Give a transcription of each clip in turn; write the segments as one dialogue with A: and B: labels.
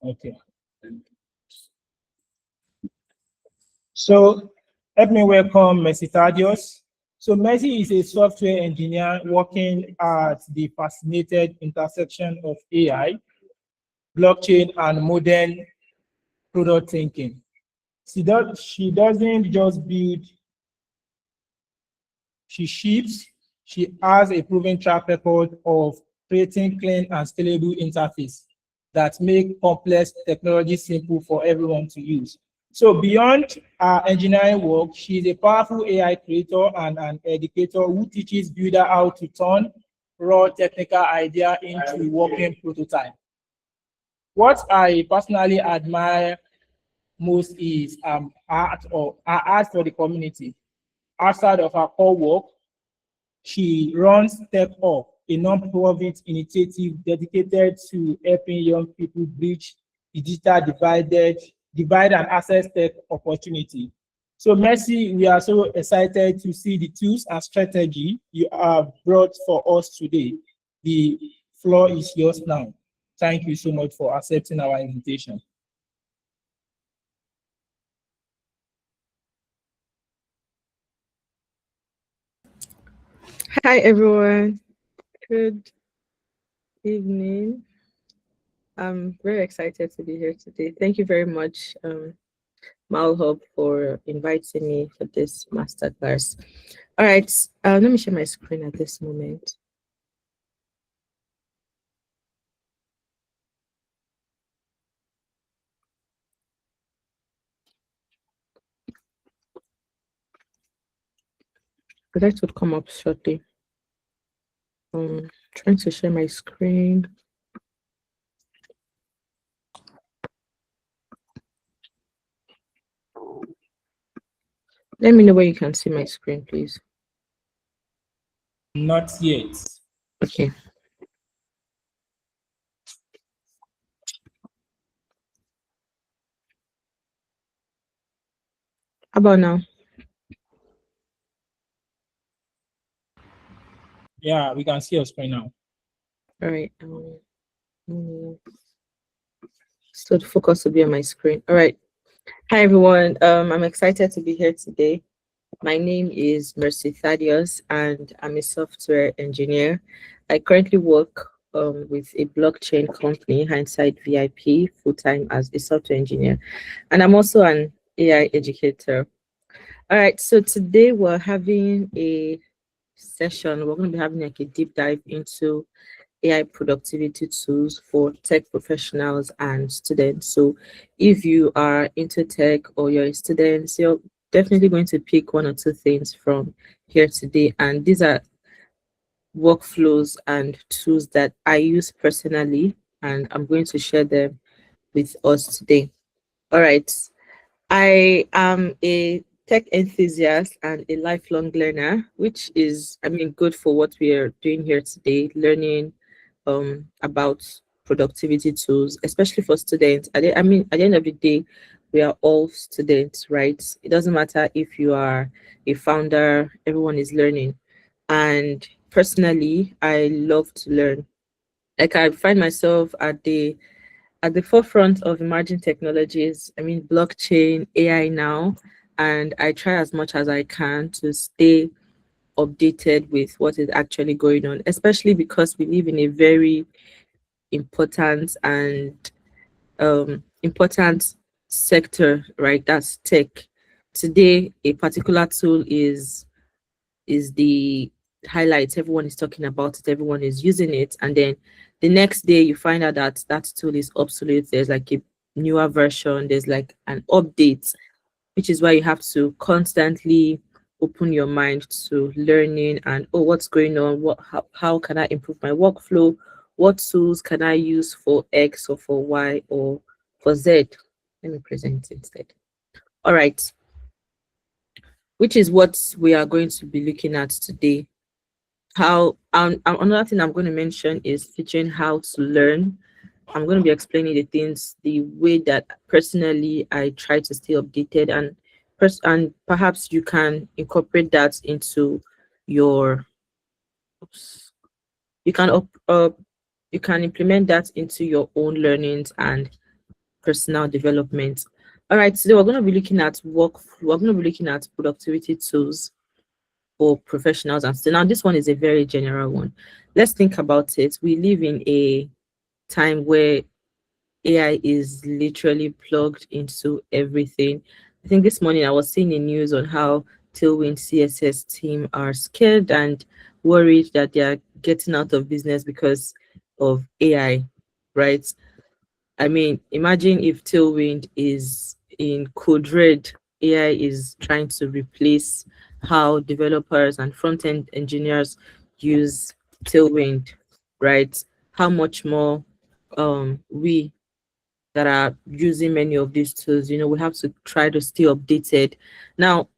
A: Okay. So help me welcome Mr. Thaddeus. So Messi is a software engineer working at the fascinated intersection of AI, blockchain, and modern product thinking. She doesn't just build, she ships. She has a proven track record of creating clean and scalable interface that make complex technology simple for everyone to use. So beyond her engineering work, she is a powerful AI creator and an educator who teaches builder how to turn raw technical idea into working prototype. What I personally admire most is her art for the community. Outside of her core work, she runs Step Up, a non-profit initiative dedicated to helping young people bridge the digital divide and access tech opportunity. So Mercy, we are so excited to see the tools and strategy you have brought for us today. The floor is yours now. Thank you so much for accepting our invitation.
B: Hi everyone, good evening. I'm very excited to be here today. Thank you very much, Malhub, for inviting me for this masterclass. All right, let me share my screen at this moment. The light would come up shortly. Trying to share my screen. Let me know where you can see my screen, please.
A: Not yet.
B: Okay. How about now?
A: Yeah, we can see your screen now.
B: All right. So the focus will be on my screen. All right. Hi everyone. I'm excited to be here today. My name is Mercy Thaddeus, and I'm a software engineer. I currently work with a blockchain company, Hindsight VIP, full-time as a software engineer. And I'm also an AI educator. All right, so today we're having a session. We're going to be having like a deep dive into AI productivity tools for tech professionals and students. So if you are into tech or you're a student, you're definitely going to pick one or two things from here today. And these are workflows and tools that I use personally, and I'm going to share them with us today. All right. I am a tech enthusiast and a lifelong learner, which is, I mean, good for what we are doing here today, learning about productivity tools, especially for students. I mean, at the end of the day, we are all students, right? It doesn't matter if you are a founder, everyone is learning. And personally, I love to learn. Like I find myself at the forefront of emerging technologies. I mean, blockchain, AI now, and I try as much as I can to stay updated with what is actually going on, especially because we live in a very important and important sector, right? That's tech. Today, a particular tool is the highlights. Everyone is talking about it. Everyone is using it, and then the next day you find out that that tool is obsolete. There's like a newer version. There's like an update, which is why you have to constantly open your mind to learning and, oh, what's going on, how can I improve my workflow, what tools can I use for X or for Y or for Z. Let me present instead. All right, which is what we are going to be looking at today. How another thing I'm going to mention is teaching how to learn. I'm going to be explaining the things the way that personally I try to stay updated, and and perhaps you can incorporate that into your oops, you can you can implement that into your own learnings and personal development. All right, today we're going to be looking at we're going to be looking at productivity tools for professionals and students. Now, this one is a very general one. Let's think about it. We live in a time where AI is literally plugged into everything. I think this morning I was seeing the news on how Tailwind CSS team are scared and worried that they are getting out of business because of AI, right? I mean, imagine if Tailwind is in code red, AI is trying to replace how developers and front-end engineers use Tailwind, right? How much more we that are using many of these tools, we have to try to stay updated. Now,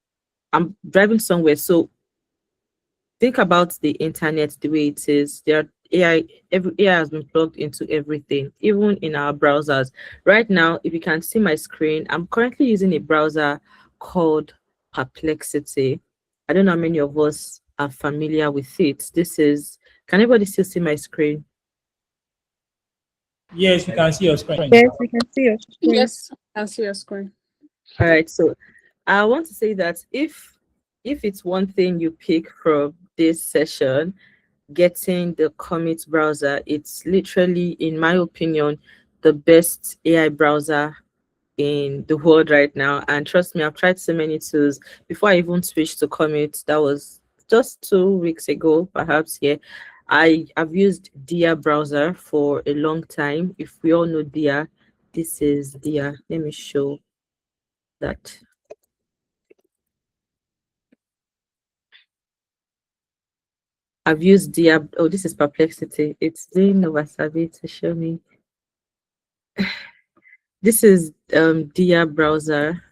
B: I'm driving somewhere, so think about the internet the way it is. There are every AI has been plugged into everything, even in our browsers. Right now, if you can see my screen, I'm currently using a browser called Perplexity. I don't know how many of us are familiar with it. Can anybody still see my screen?
A: Yes, we can see your screen.
C: Yes, we can see your screen.
D: Yes, I see your screen.
B: All right, so I want to say that if it's one thing you pick from this session, getting the Comet browser, it's literally, in my opinion, the best AI browser in the world right now. And trust me, I've tried so many tools before I even switched to Comet. That was just 2 weeks ago, perhaps. Yeah, I've used Dia browser for a long time. If we all know Dia, this is Dia. Let me show that. I've used Dia. Oh, this is Perplexity. It's doing Novasabi to show me. This is Dia browser.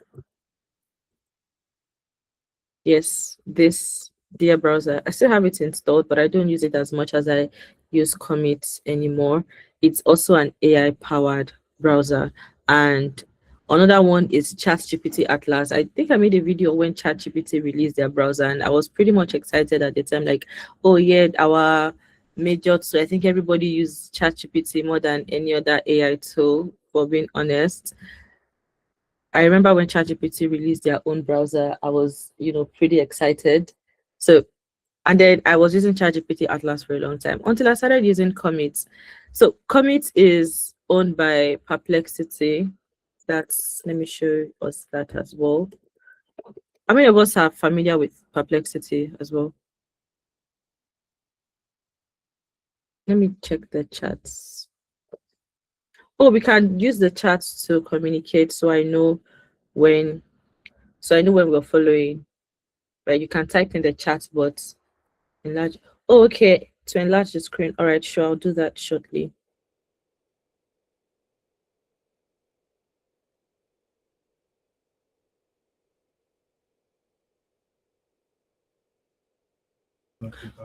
B: Yes, this Dia browser. I still have it installed, but I don't use it as much as I use Commit anymore. It's also an AI powered browser. And another one is ChatGPT Atlas. I think I made a video when ChatGPT released their browser, and I was pretty much excited at the time, like, oh yeah, our major tool. I think everybody uses ChatGPT more than any other AI tool, for being honest. I remember when ChatGPT released their own browser, I was, pretty excited. So, and then I was using ChatGPT Atlas for a long time until I started using Commit. So, Commit is owned by Perplexity. Let me show us that as well. How many of us are familiar with Perplexity as well? Let me check the chats. Oh, we can use the chats to communicate, so I know when we're following. Right, you can type in the chat, but enlarge. Oh, okay, to enlarge the screen. All right, sure, I'll do that shortly.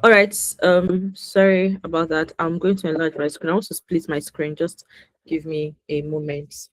B: All right, sorry about that. I'm going to enlarge my screen. I want to split my screen. Just give me a moment.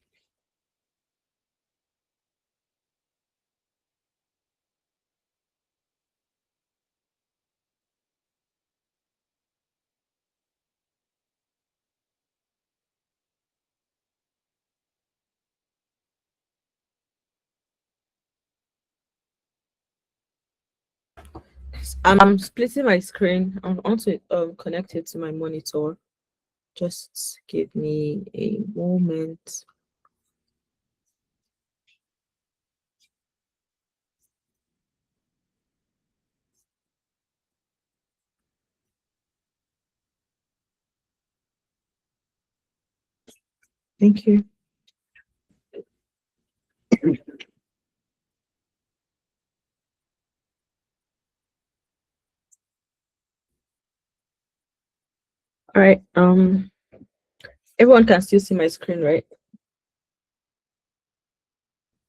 B: I'm splitting my screen. I want to connect it to my monitor. Just give me a moment. Thank you. All right. Everyone can still see my screen, right?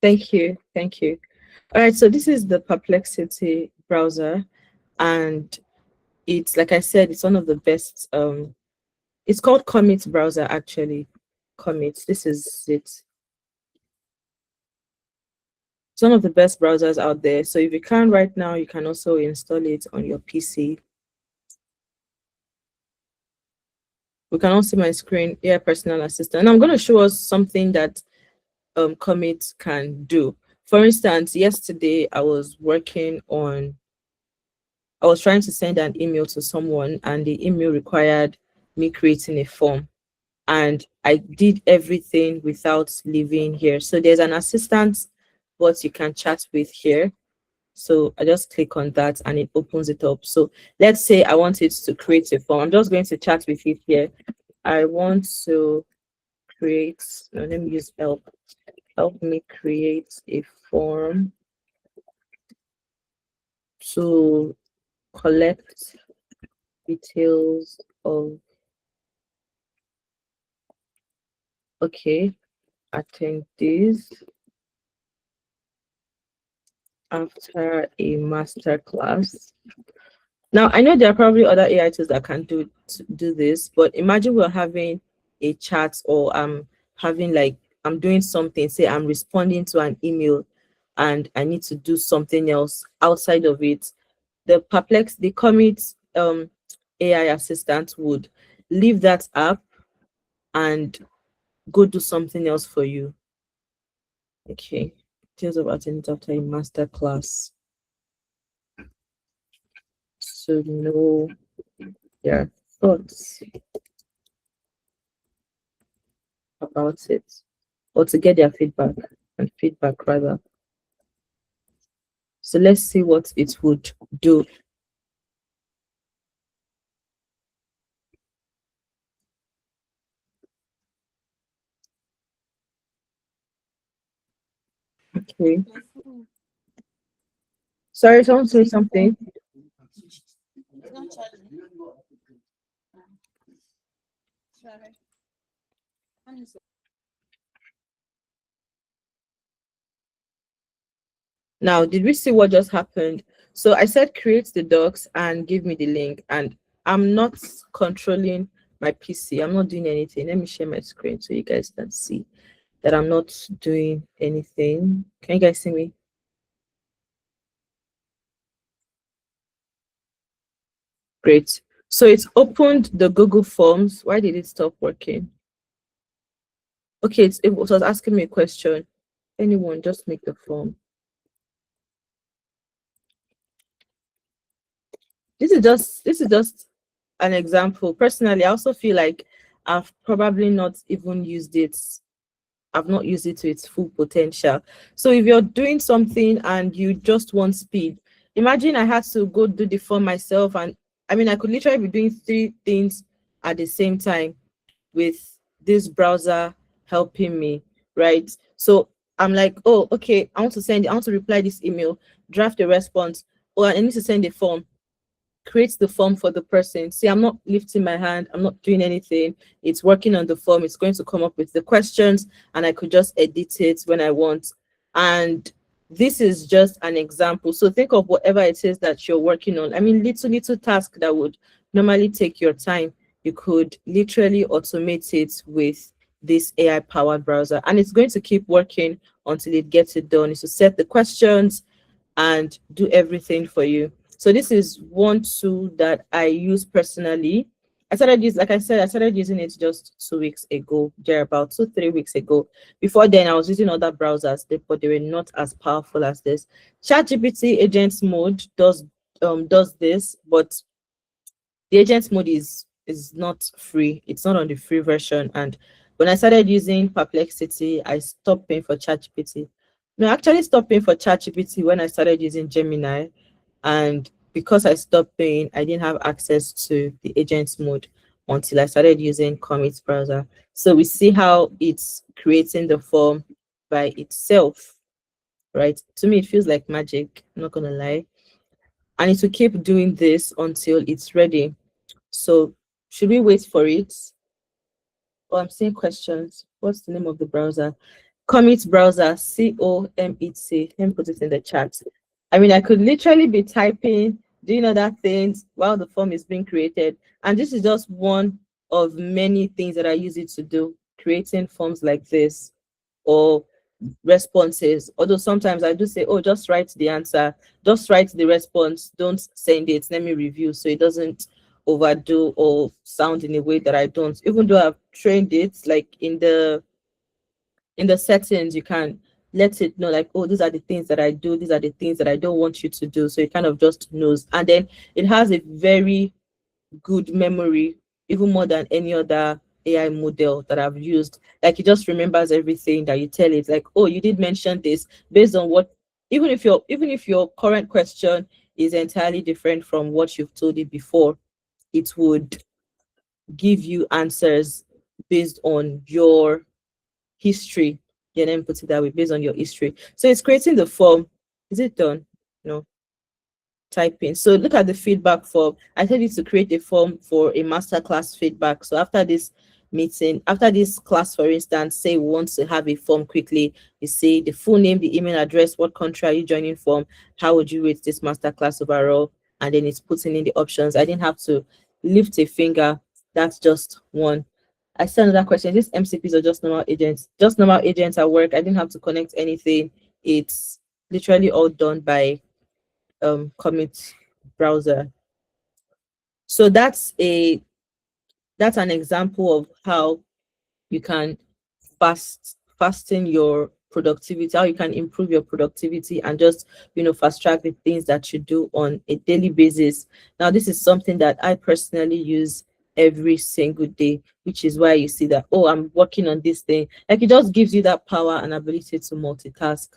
B: Thank you. Thank you. All right. So this is the Perplexity browser, and it's, like I said, it's one of the best. It's called Commit browser, actually. Commit. This is it. It's one of the best browsers out there. So if you can right now, you can also install it on your PC. We can all see my screen. Yeah, personal assistant. And I'm going to show us something that commit can do. For instance, yesterday I was trying to send an email to someone, and the email required me creating a form, and I did everything without leaving here. So there's an assistant bot you can chat with here. So I just click on that and it opens it up. So let's say I want it to create a form. I'm just going to chat with it here. I want to create, no, let me use help. Help me create a form to collect details of, okay, attendees after a master class. Now, I know there are probably other AI tools that can do this, but imagine we're having a chat, or having like, I'm doing something, say I'm responding to an email and I need to do something else outside of it. The Commit AI assistant would leave that app and go do something else for you. Okay. Details of attendance after a master class. So know their thoughts about it, or to get their feedback rather. So let's see what it would do. Okay. Sorry, someone say something. Now, did we see what just happened? So I said create the docs and give me the link, and I'm not controlling my PC. I'm not doing anything. Let me share my screen so you guys can see that I'm not doing anything. Can you guys see me? Great. So it's opened the Google Forms. Why did it stop working? Okay, it was asking me a question. Anyone, just make the form. This is just an example. Personally, I also feel like I've probably not even used it. I've not used it to its full potential. So if you're doing something and you just want speed, imagine I had to go do the form myself, and I mean I could literally be doing three things at the same time with this browser helping me, right? So I'm like, oh, okay, I want to reply this email, draft a response, or I need to send a form, create the form for the person. See, I'm not lifting my hand, I'm not doing anything. It's working on the form, it's going to come up with the questions, and I could just edit it when I want. And this is just an example. So think of whatever it is that you're working on. I mean, little task that would normally take your time, you could literally automate it with this AI powered browser, and it's going to keep working until it gets it done. It's to set the questions and do everything for you. So this is one tool that I use personally. Like I said, I started using it just 2 weeks ago, there about 2-3 weeks ago. Before then, I was using other browsers, but they were not as powerful as this. ChatGPT Agents Mode does this, but the Agents Mode is not free. It's not on the free version. And when I started using Perplexity, I stopped paying for ChatGPT. No, I actually stopped paying for ChatGPT when I started using Gemini, and because I stopped paying, I didn't have access to the agents mode until I started using Comet browser. So we see how it's creating the form by itself, right? To me, it feels like magic, I'm not gonna lie. And it will keep doing this until it's ready. So should we wait for it? Oh, I'm seeing questions. What's the name of the browser? Comet browser, COMET. Let me put it in the chat. I mean, I could literally be typing, doing other things while the form is being created. And this is just one of many things that I use it to do, creating forms like this or responses. Although sometimes I do say, oh, just write the answer, just write the response, don't send it, let me review, so it doesn't overdo or sound in a way that I don't. Even though I've trained it, like in the in the settings, you can let it know like, oh, these are the things that I do, these are the things that I don't want you to do. So it kind of just knows. And then it has a very good memory, even more than any other AI model that I've used. Like it just remembers everything that you tell it. Like, oh, you did mention this based on what, even if your current question is entirely different from what you've told it before, it would give you answers based on your history. Yeah, let me put it that way, based on your history. So it's creating the form. Is it done? No, typing. So look at the feedback form. I tell you to create a form for a masterclass feedback. So after this meeting, after this class, for instance, say we want to have a form quickly, you say the full name, the email address, what country are you joining from, how would you rate this masterclass overall, and then it's putting in the options. I didn't have to lift a finger. That's just one. I see another question. These MCPs are just normal agents, just normal agents at work. I didn't have to connect anything. It's literally all done by Commit browser. So that's an example of how you can fasten your productivity, how you can improve your productivity and just fast track the things that you do on a daily basis. Now this is something that I personally use every single day, which is why you see that, oh, I'm working on this thing. Like it just gives you that power and ability to multitask.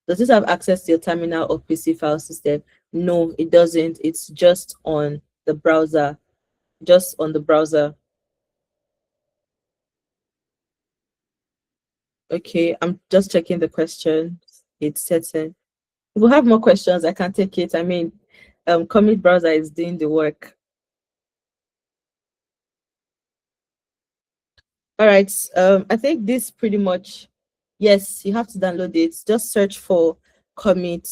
B: Does this have access to your terminal or PC file system? No, it doesn't. It's just on the browser. Just on the browser. Okay, I'm just checking the question. It's certain. If we have more questions, I can take it. I mean, Commit browser is doing the work. All right. I think this pretty much, yes, you have to download it. Just search for Commit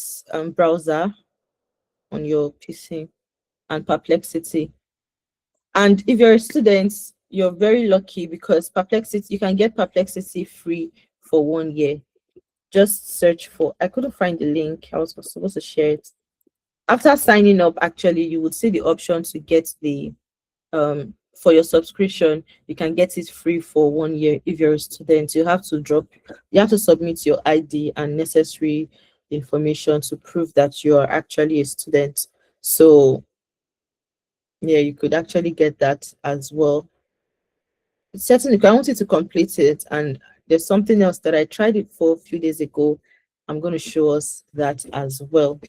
B: browser on your PC and Perplexity. And if you're a student, you're very lucky because Perplexity, you can get Perplexity free for 1 year. Just search for, I couldn't find the link. I was supposed to share it. After signing up, actually, you would see the option to get the for your subscription. You can get it free for 1 year if you're a student. You have to submit your ID and necessary information to prove that you are actually a student. So yeah, you could actually get that as well. Certainly, if I want you to complete it, and there's something else that I tried it for a few days ago, I'm going to show us that as well.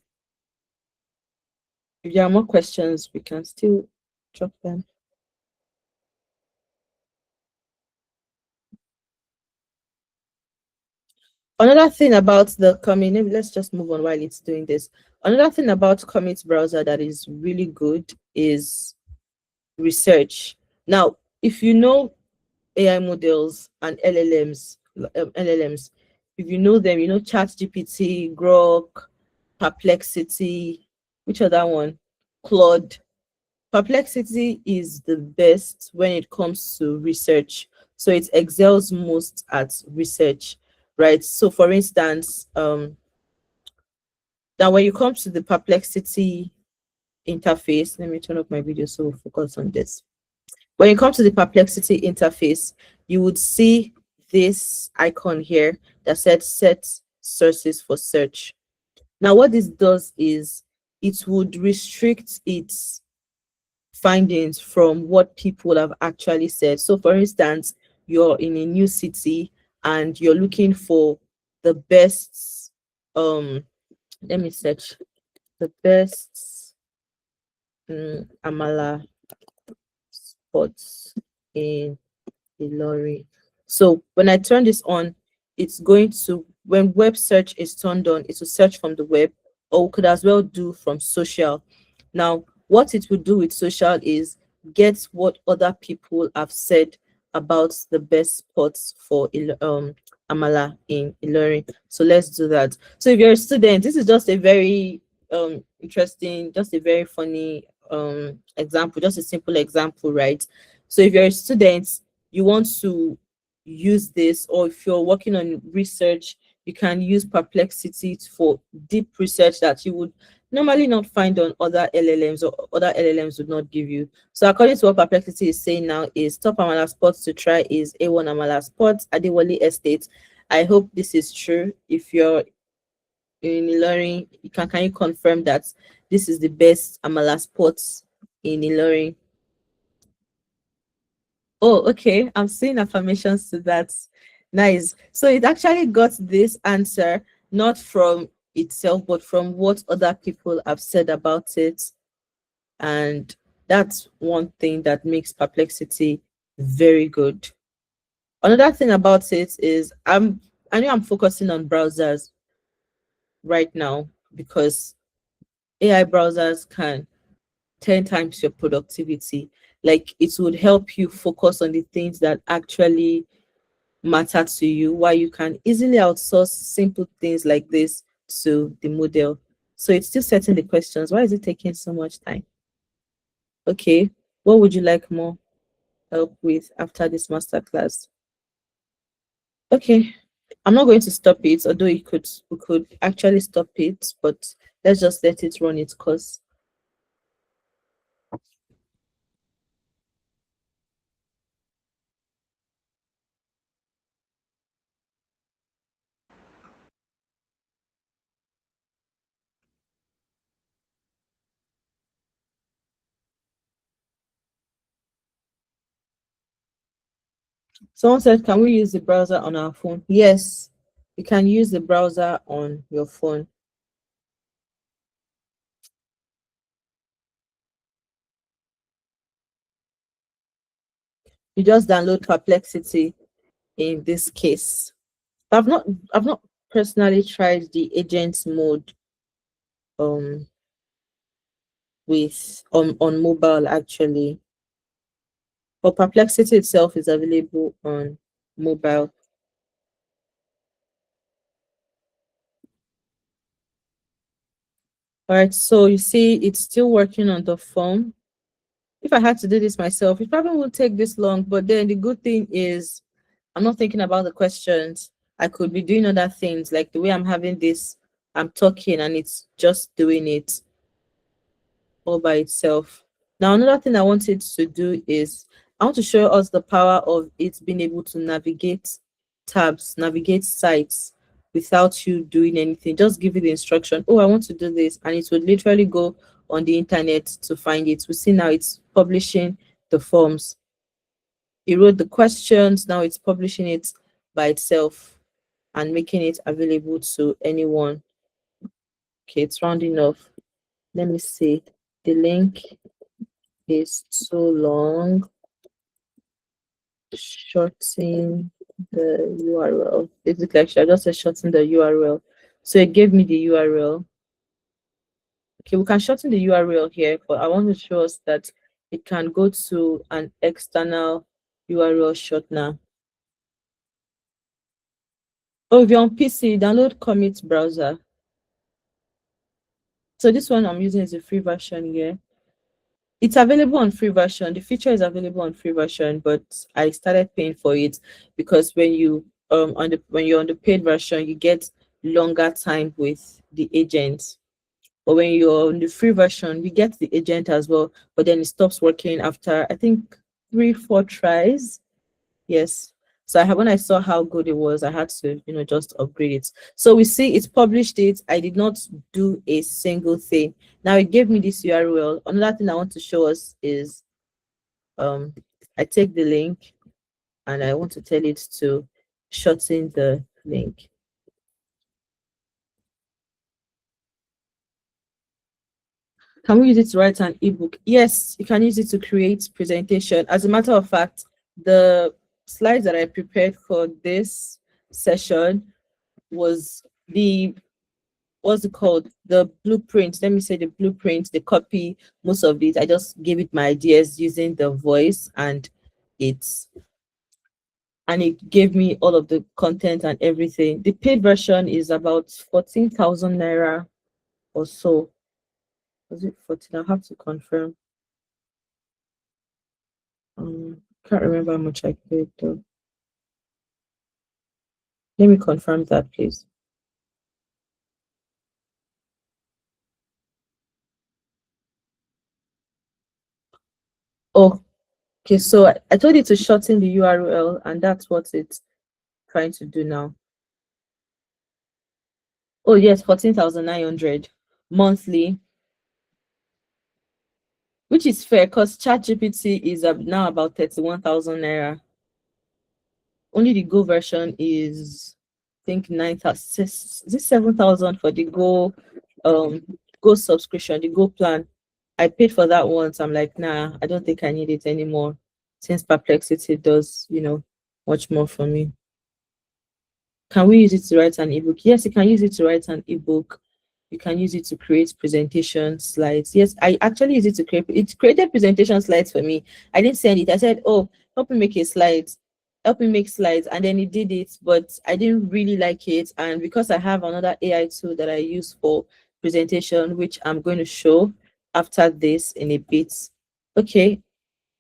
B: If there are more questions, we can still drop them. Another thing about the Commit, maybe let's just move on while it's doing this. Another thing about Commit browser that is really good is research. Now, if you know AI models and LLMs, if you know them, you know ChatGPT, Grok, Perplexity, which other one? Claude. Perplexity is the best when it comes to research. So it excels most at research, right? So for instance, now when you come to the Perplexity interface, let me turn off my video so we'll focus on this. When you come to the Perplexity interface, you would see this icon here that said set sources for search. Now, what this does is it would restrict its findings from what people have actually said. So, for instance, you're in a new city and you're looking for the best, let me search the best Amala spots in the lorry. So when I turn this on, it's going to, when web search is turned on, it will search from the web, or we could as well do from social. Now, what it will do with social is get what other people have said about the best spots for Amala in Ilorin. So let's do that. So if you're a student, this is just a very interesting, just a very funny example, just a simple example, right? So if you're a student, you want to use this, or if you're working on research, You can use Perplexity for deep research that you would normally not find on other LLMs, or other LLMs would not give you. So according to what Perplexity is saying now, is top Amala spots to try is A1 Amala spots, Adewale Estate. I hope this is true. If you're in learning, can you confirm that this is the best Amala spots in Ilorin? Oh, okay. I'm seeing affirmations to that. Nice. So it actually got this answer not from itself, but from what other people have said about it. And that's one thing that makes Perplexity very good. Another thing about it is I know I'm focusing on browsers right now because AI browsers can 10 times your productivity. Like it would help you focus on the things that actually matter to you, while you can easily outsource simple things like this to the model. So it's still setting the questions. Why is it taking so much time? Okay, what would you like more help with after this masterclass? Okay, I'm not going to stop it, although we could actually stop it, but let's just let it run its course. Someone said, can we use the browser on our phone? Yes, you can use the browser on your phone. You just download Perplexity in this case. I've not I've not personally tried the agent mode um with on mobile actually. But Perplexity itself is available on mobile. All right, so you see it's still working on the phone. If I had to do this myself, it probably won't take this long. But then the good thing is I'm not thinking about the questions. I could be doing other things like the way I'm having this, I'm talking and it's just doing it all by itself. Now, another thing I wanted to do is I want to show us the power of it being able to navigate tabs, navigate sites without you doing anything. Just give it the instruction, oh, I want to do this, and it would literally go on the internet to find it. We see now it's publishing the forms. It wrote the questions, now it's publishing it by itself and making it available to anyone. Okay, it's rounding off. Let me see. The link is so long. Shorten the URL. Basically, actually, I just said shorten the URL. So it gave me the URL. Okay, we can shorten the URL here, but I want to show us that it can go to an external URL shortener. Oh, if you're on PC, download Commit browser. So this one I'm using is a free version here. It's available on free version. The feature is available on free version, but I started paying for it because when you're on the paid version, you get longer time with the agent. But when you're on the free version, you get the agent as well, but then it stops working after I think 3-4 tries. Yes. So when I saw how good it was, I had to, just upgrade it. So we see it's published it. I did not do a single thing. Now it gave me this URL. Another thing I want to show us is I take the link and I want to tell it to shorten the link. Can we use it to write an ebook? Yes, you can use it to create presentation. As a matter of fact, the slides that I prepared for this session was the what's it called? The blueprint. Let me say the blueprint, the copy, most of it. I just gave it my ideas using the voice it's and it gave me all of the content and everything. The paid version is about 14,000 naira or so. Was it 14? I'll have to confirm. Can't remember how much I paid though. Let me confirm that, please. Oh, okay. So I told you to shorten the URL, and that's what it's trying to do now. Oh yes, 14,900 monthly, which is fair because ChatGPT is now about 31,000 naira. Only the Go version is, I think, 9,000. Is it 7,000 for the um Go subscription, the Go plan? I paid for that once. I'm like, nah, I don't think I need it anymore since Perplexity does, much more for me. Can we use it to write an ebook? Yes, you can use it to write an ebook. You can use it to create presentation slides. Yes, I actually use it to create. It created presentation slides for me. I didn't send it. I said, "Oh, help me make a slide, help me make slides," and then it did it. But I didn't really like it, and because I have another AI tool that I use for presentation, which I'm going to show after this in a bit. Okay,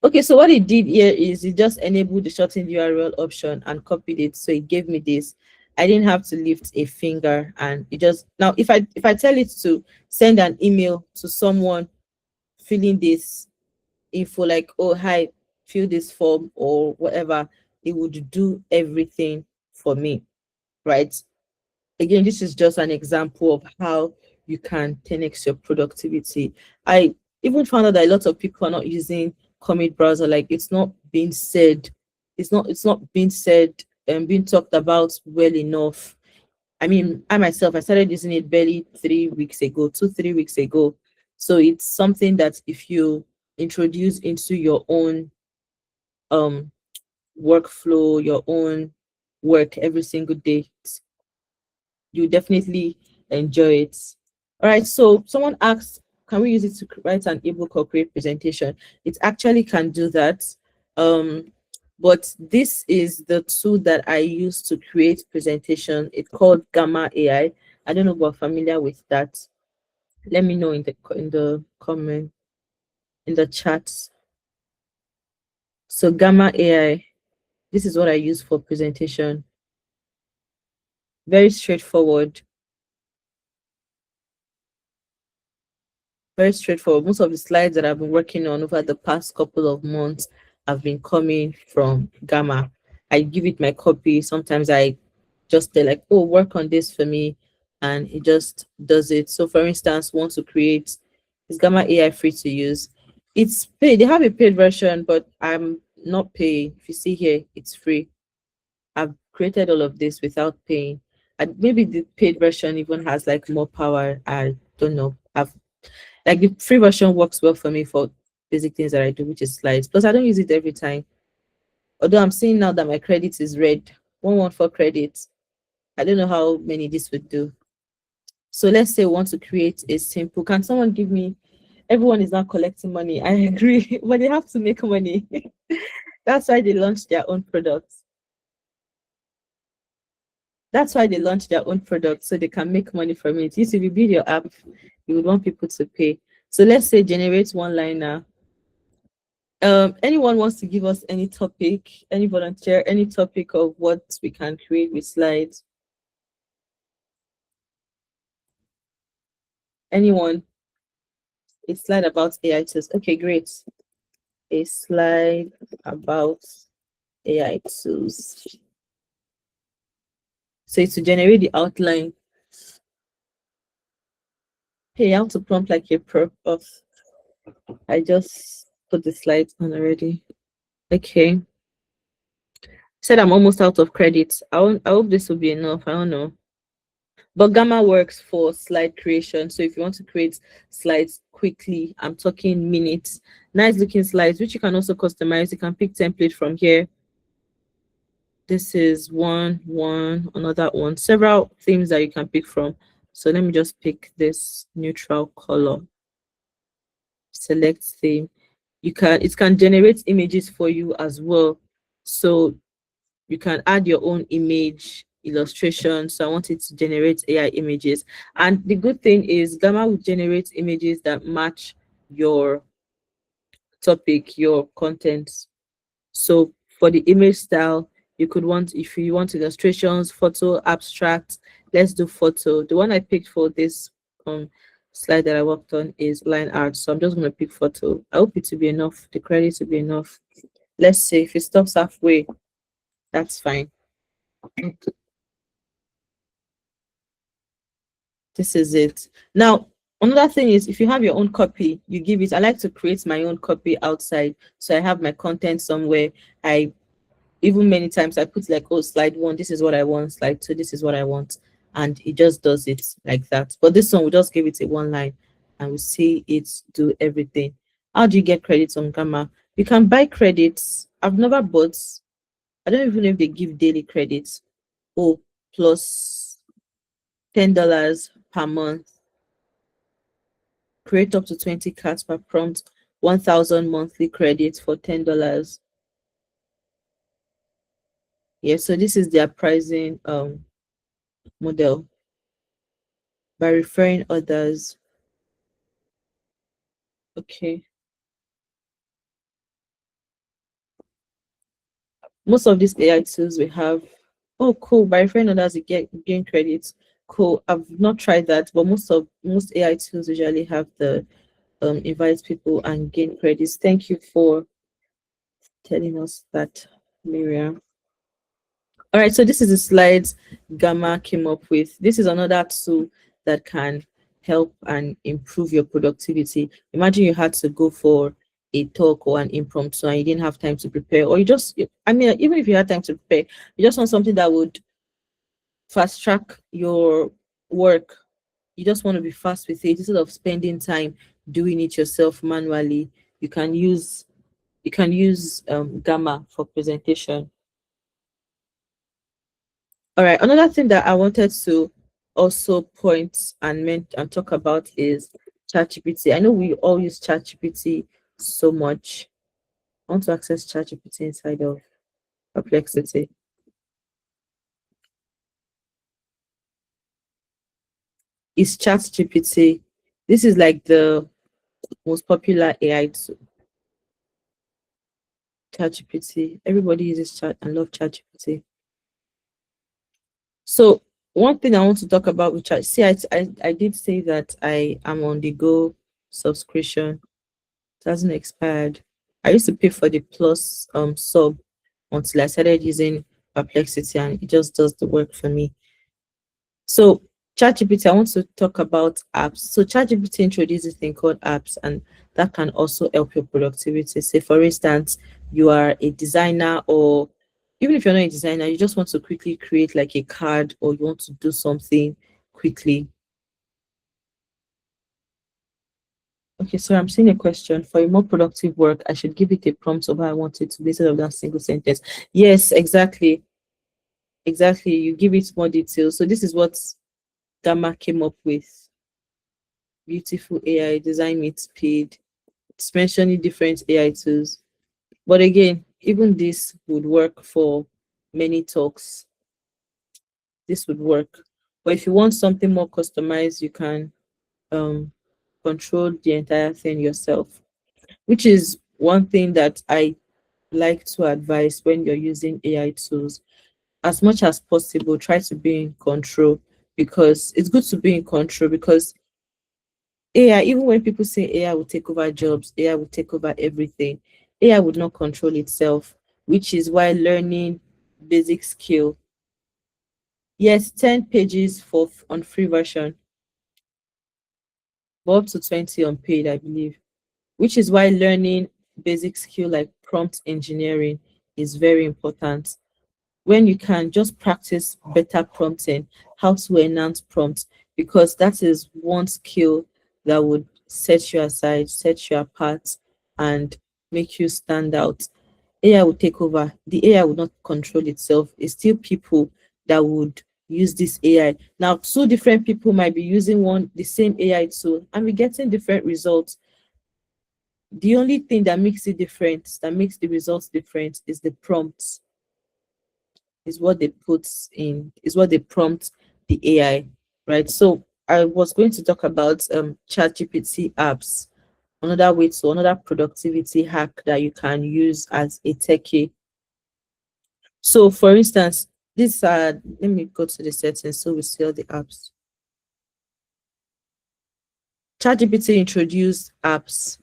B: Okay, so what it did here is it just enabled the shortened URL option and copied it. So it gave me this. I didn't have to lift a finger, and it just now if I tell it to send an email to someone filling this info like, oh hi, fill this form or whatever, it would do everything for me, right? Again, this is just an example of how you can 10x your productivity. I even found out that a lot of people are not using Comet browser. Like it's not being said, it's not being said and being talked about well enough. I mean, I myself, I started using it barely 3 weeks ago, 3 weeks ago. So it's something that if you introduce into your own um workflow, your own work every single day, you definitely enjoy it. All right, so someone asked, can we use it to write an ebook or create presentation? It actually can do that. But this is the tool that I use to create presentation. It's called Gamma AI. I don't know if you're familiar with that. Let me know in the comment, in the chat. So Gamma AI, this is what I use for presentation. Very straightforward. Very straightforward. Most of the slides that I've been working on over the past couple of months have been coming from Gamma. I give it my copy. Sometimes I just say like, oh, work on this for me, and it just does it. So for instance, want to create, is Gamma AI free to use? It's paid. They have a paid version, but I'm not paying. If you see here, it's free. I've created all of this without paying. And maybe the paid version even has like more power. I don't know. I've like the free version works well for me for basic things that I do, which is slides. Plus, I don't use it every time. Although I'm seeing now that my credit is red, 114 credits. I don't know how many this would do. So let's say we want to create a simple. Can someone give me? Everyone is now collecting money. I agree, but they have to make money. That's why they launched their own products. That's why they launched their own product so they can make money from it. If you build your app, you would want people to pay. So let's say generate one liner. Anyone wants to give us any topic, any volunteer, any topic of what we can create with slides? Anyone? A slide about AI tools. Okay, great. A slide about AI tools. So it's to generate the outline. Hey, I have to prompt like a pro of. I just put the slides on already. Okay. Said I'm almost out of credits. I hope this will be enough. I don't know. But Gamma works for slide creation. So if you want to create slides quickly, I'm talking minutes, nice looking slides, which you can also customize. You can pick template from here. This is one, another one, several themes that you can pick from. So let me just pick this neutral color. Select theme. It can generate images for you as well. So you can add your own image illustration. So I want it to generate AI images. And the good thing is Gamma will generate images that match your topic, your content. So for the image style, you could want, if you want illustrations, photo, abstract, let's do photo. The one I picked for this slide that I worked on is line art. So I'm just going to pick photo. I hope it to be enough. The credit to be enough. Let's see if it stops halfway. That's fine. This is it. Now, another thing is if you have your own copy, you give it. I like to create my own copy outside. So I have my content somewhere. I even many times I put like, oh, slide one, this is what I want, slide two, this is what I want. And it just does it like that. But this one, we just give it a one line and we see it do everything. How do you get credits on Gamma? You can buy credits. I've never bought, I don't even know if they give daily credits. Oh, plus $10 per month. Create up to 20 cards per prompt, 1,000 monthly credits for $10. Yeah, so this is their pricing model. By referring others. Okay. Most of these AI tools we have. Oh, cool. By referring others, you gain credits. Cool. I've not tried that, but most AI tools usually have the invite people and gain credits. Thank you for telling us that, Miriam. All right, so this is the slides Gamma came up with. This is another tool that can help and improve your productivity. Imagine you had to go for a talk or an impromptu and you didn't have time to prepare, or I mean, even if you had time to prepare, you just want something that would fast track your work. You just want to be fast with it instead of spending time doing it yourself manually. You can use Gamma for presentation. All right, another thing that I wanted to also point and talk about is ChatGPT. I know we all use ChatGPT so much. I want to access ChatGPT inside of Perplexity. Is ChatGPT. This is like the most popular AI tool. ChatGPT. Everybody uses Chat and love ChatGPT. So one thing I want to talk about with Chat. See, I did say that I am on the Go subscription. It hasn't expired. I used to pay for the plus sub until I started using Perplexity and it just does the work for me. So ChatGPT, I want to talk about apps. So ChatGPT introduces this thing called apps, and that can also help your productivity. Say, for instance, you are a designer, or even if you're not a designer, you just want to quickly create like a card, or you want to do something quickly. Okay, so I'm seeing a question. For a more productive work, I should give it a prompt of how I want it to be instead of that single sentence. Yes, exactly. Exactly. You give it more details. So this is what Gamma came up with. Beautiful AI design meets speed. It's mentioning different AI tools. But again, even this would work for many talks. This would work. But if you want something more customized, you can um, control the entire thing yourself, which is one thing that I like to advise when you're using AI tools. As much as possible, try to be in control, because it's good to be in control, because AI, even when people say AI will take over jobs, AI will take over everything, AI would not control itself, which is why learning basic skill. Yes, 10 pages for on free version, but up to 20 on paid, I believe. Which is why learning basic skill like prompt engineering is very important. When you can just practice better prompting, how to enhance prompts, because that is one skill that would set you aside, set you apart, and make you stand out. AI will take over. The AI will not control itself. It's still people that would use this AI. Now, two different people might be using the same AI tool and be getting different results. The only thing that makes it different, that makes the results different, is the prompts, is what they put in, is what they prompt the AI, right? So I was going to talk about ChatGPT apps, another productivity hack that you can use as a techie. So for instance, this let me go to the settings so we see all the apps. ChatGPT introduced apps,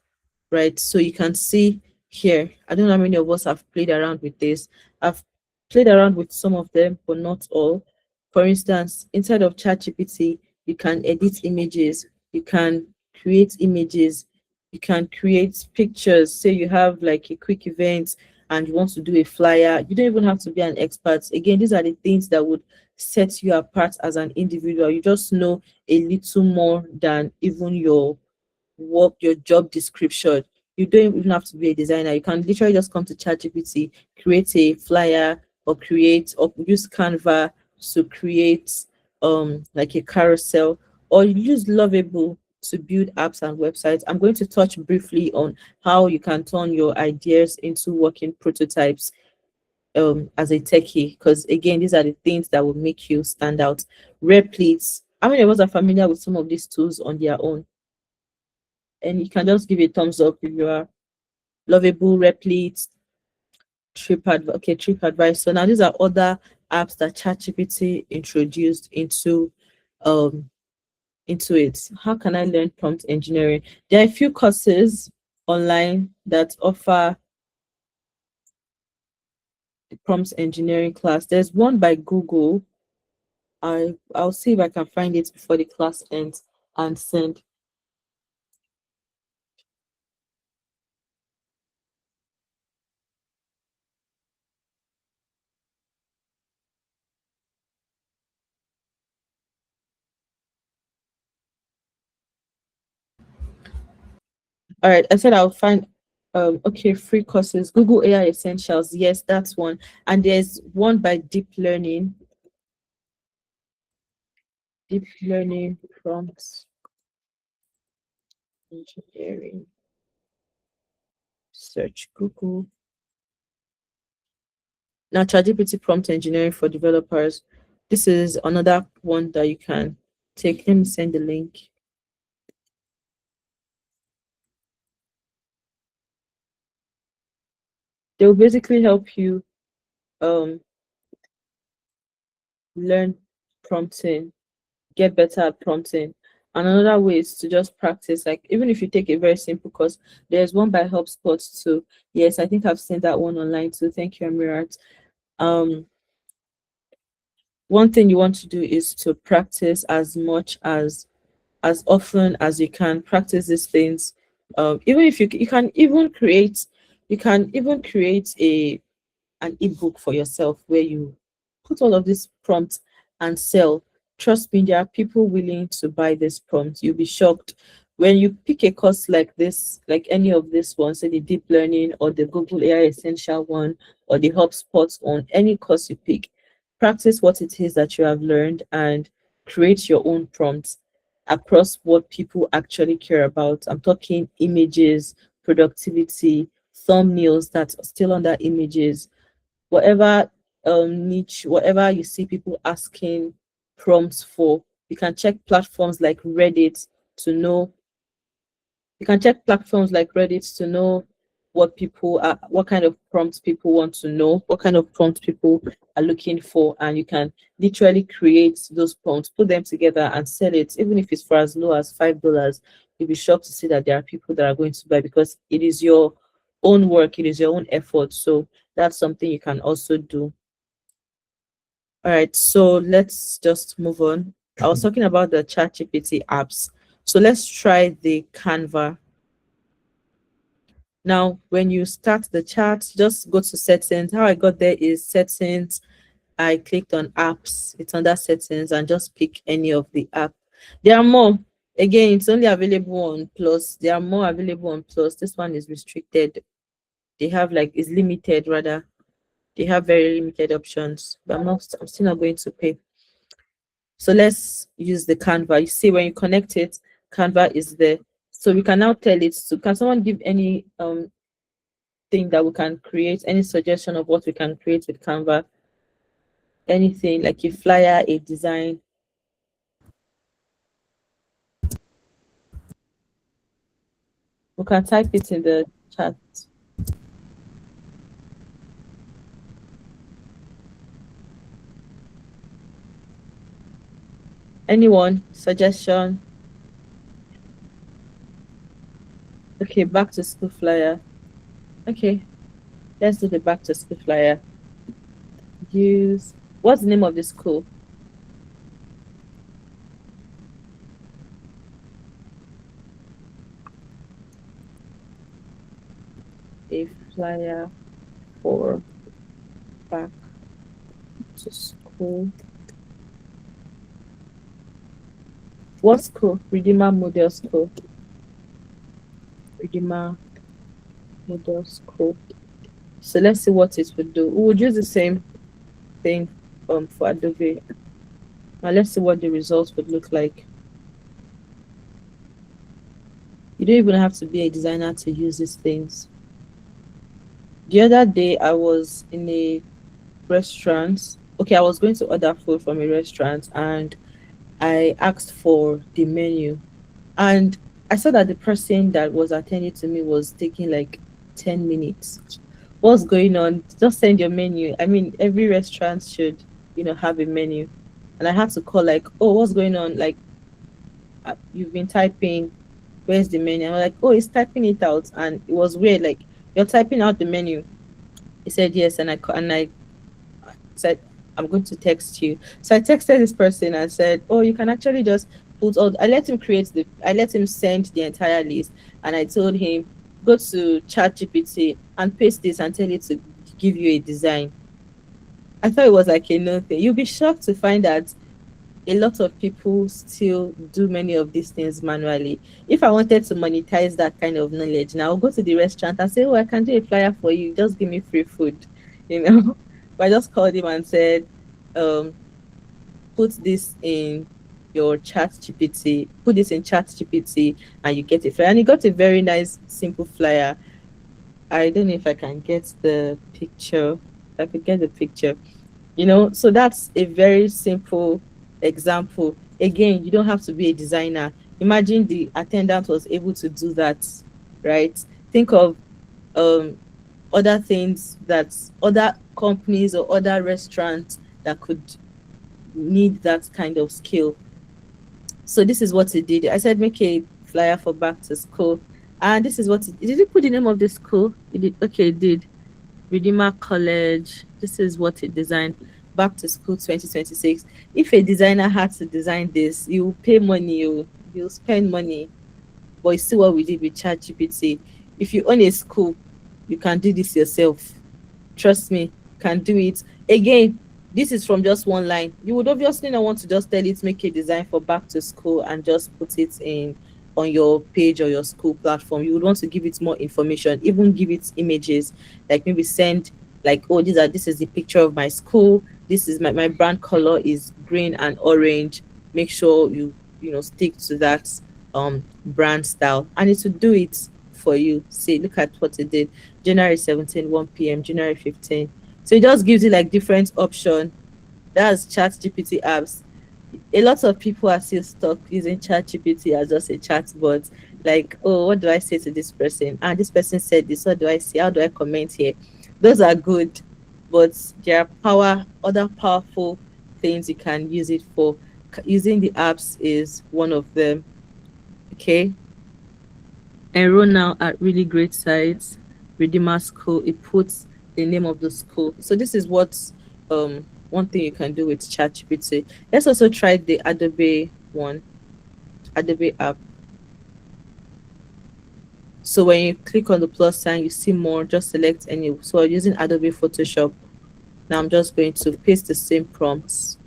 B: right? So you can see here, I don't know how many of us have played around with this. I've played around with some of them, but not all. For instance, inside of ChatGPT, you can edit images, you can create images, you can create pictures. Say you have like a quick event and you want to do a flyer, you don't even have to be an expert. Again, these are the things that would set you apart as an individual. You just know a little more than even your work, your job description. You don't even have to be a designer. You can literally just come to ChatGPT, create a flyer, or create or use Canva to create like a carousel, or use Lovable to build apps and websites. I'm going to touch briefly on how you can turn your ideas into working prototypes as a techie, because again, these are the things that will make you stand out. Replies. How many of us are familiar with some of these tools on their own? And you can just give a thumbs up if you are. Lovable, Replit, TripAdvisor. Now these are other apps that ChatGPT introduced um into it. How can I learn prompt engineering? There are a few courses online that offer the prompt engineering class. There's one by Google. I'll see if I can find it before the class ends and send. All right, I said I'll find okay, free courses. Google AI Essentials. Yes, that's one. And there's one by Deep Learning Prompts Engineering. Search Google. Now ChatGPT Prompt Engineering for Developers. This is another one that you can take. Let me send the link. They will basically help you um learn prompting, get better at prompting. And another way is to just practice. Like even if you take a very simple course, there's one by HubSpot too. Yes, I think I've seen that one online too. Thank you, Amirat. Um, one thing you want to do is to practice as often as you can. Practice these things. Even if you can even create, a an ebook for yourself where you put all of these prompts and sell. Trust me, there are people willing to buy this prompt. You'll be shocked when you pick a course like this, like any of these ones, say the deep learning or the Google AI Essential one or the HubSpot on any course you pick. Practice what it is that you have learned and create your own prompts across what people actually care about. I'm talking images, productivity, thumbnails that are still under images, whatever niche, whatever you see people asking prompts for. You can check platforms like Reddit to know. You can check platforms like Reddit to know what kind of prompts people want to know, what kind of prompts people are looking for, and you can literally create those prompts, put them together, and sell it. Even if it's for as low as $5, you'll be shocked to see that there are people that are going to buy because it is your own work, it is your own effort. So that's something you can also do. All right, so let's just move on. I was talking about the ChatGPT apps. So let's try the Canva. Now, when you start the chat, just go to settings. How I got there is settings. I clicked on apps. It's under settings and just pick any of the app. There are more. Again, it's only available on Plus. There are more available on Plus. This one is restricted. They have like is limited rather. They have very limited options, but I'm still not going to pay. So let's use the Canva. You see when you connect it, Canva is there. So we can now tell it to, can someone give any thing that we can create, any suggestion of what we can create with Canva? Anything like a flyer, a design. We can type it in the chat. Anyone? Suggestion? Okay, back to school flyer. Okay, let's do the back to school flyer. Use, what's the name of the school? A flyer for back to school. What school? Redeemer Model School. Redeemer Model School. So let's see what it would do. We would use the same thing for Adobe. Now let's see what the results would look like. You don't even have to be a designer to use these things. The other day I was in a restaurant. Okay, I was going to order food from a restaurant and I asked for the menu. And I saw that the person that was attending to me was taking like 10 minutes. What's going on? Just send your menu. I mean, every restaurant should, have a menu. And I had to call like, oh, what's going on? Like, you've been typing, where's the menu? And I'm like, oh, he's typing it out. And it was weird. Like, you're typing out the menu. He said yes, and I said, I'm going to text you. So I texted this person and said, oh, you can actually just put all, I let him send the entire list. And I told him, go to ChatGPT and paste this and tell it to give you a design. I thought it was like a no thing. You'll be shocked to find that a lot of people still do many of these things manually. If I wanted to monetize that kind of knowledge, now I'll go to the restaurant and say, oh, I can do a flyer for you. Just give me free food, you know. But I just called him and said, um, put this in your chat GPT, put this in chat GPT and you get a flyer. And he got a very nice, simple flyer. I don't know if I can get the picture. I could get the picture. So that's a very simple example. Again, you don't have to be a designer. Imagine the attendant was able to do that, right? Think of um other things that other companies or other restaurants that could need that kind of skill. So this is what it did. I said make a flyer for back to school, and this is what it did. It put the name of the school? It did. Okay, it did. Redeemer College. This is what it designed. Back to school 2026. If a designer had to design this, you pay money, you spend money. But you see what we did with ChatGPT. If you own a school, you can do this yourself. Trust me, can do it. Again, this is from just one line. You would obviously not want to just tell it make a design for back to school and just put it in on your page or your school platform. You would want to give it more information, even give it images, like maybe send like, oh, this is the picture of my school. This is my brand color is green and orange. Make sure you stick to that brand style, and it will do it for you. See, look at what it did. January 17, 1 p.m., January 15. So it just gives you like different option. That's chat GPT apps. A lot of people are still stuck using chat GPT as just a chat bot. Like, oh, what do I say to this person? And this person said this. What do I say? How do I comment here? Those are good, but there are other powerful things you can use it for. Using the apps is one of them. Okay. Enroll now at really great sites. Redeemer School. It puts the name of the school. So this is what one thing you can do with ChatGPT. Let's also try the Adobe one, Adobe app. So when you click on the plus sign, you see more. Just select any. So I'm using Adobe Photoshop. Now I'm just going to paste the same prompts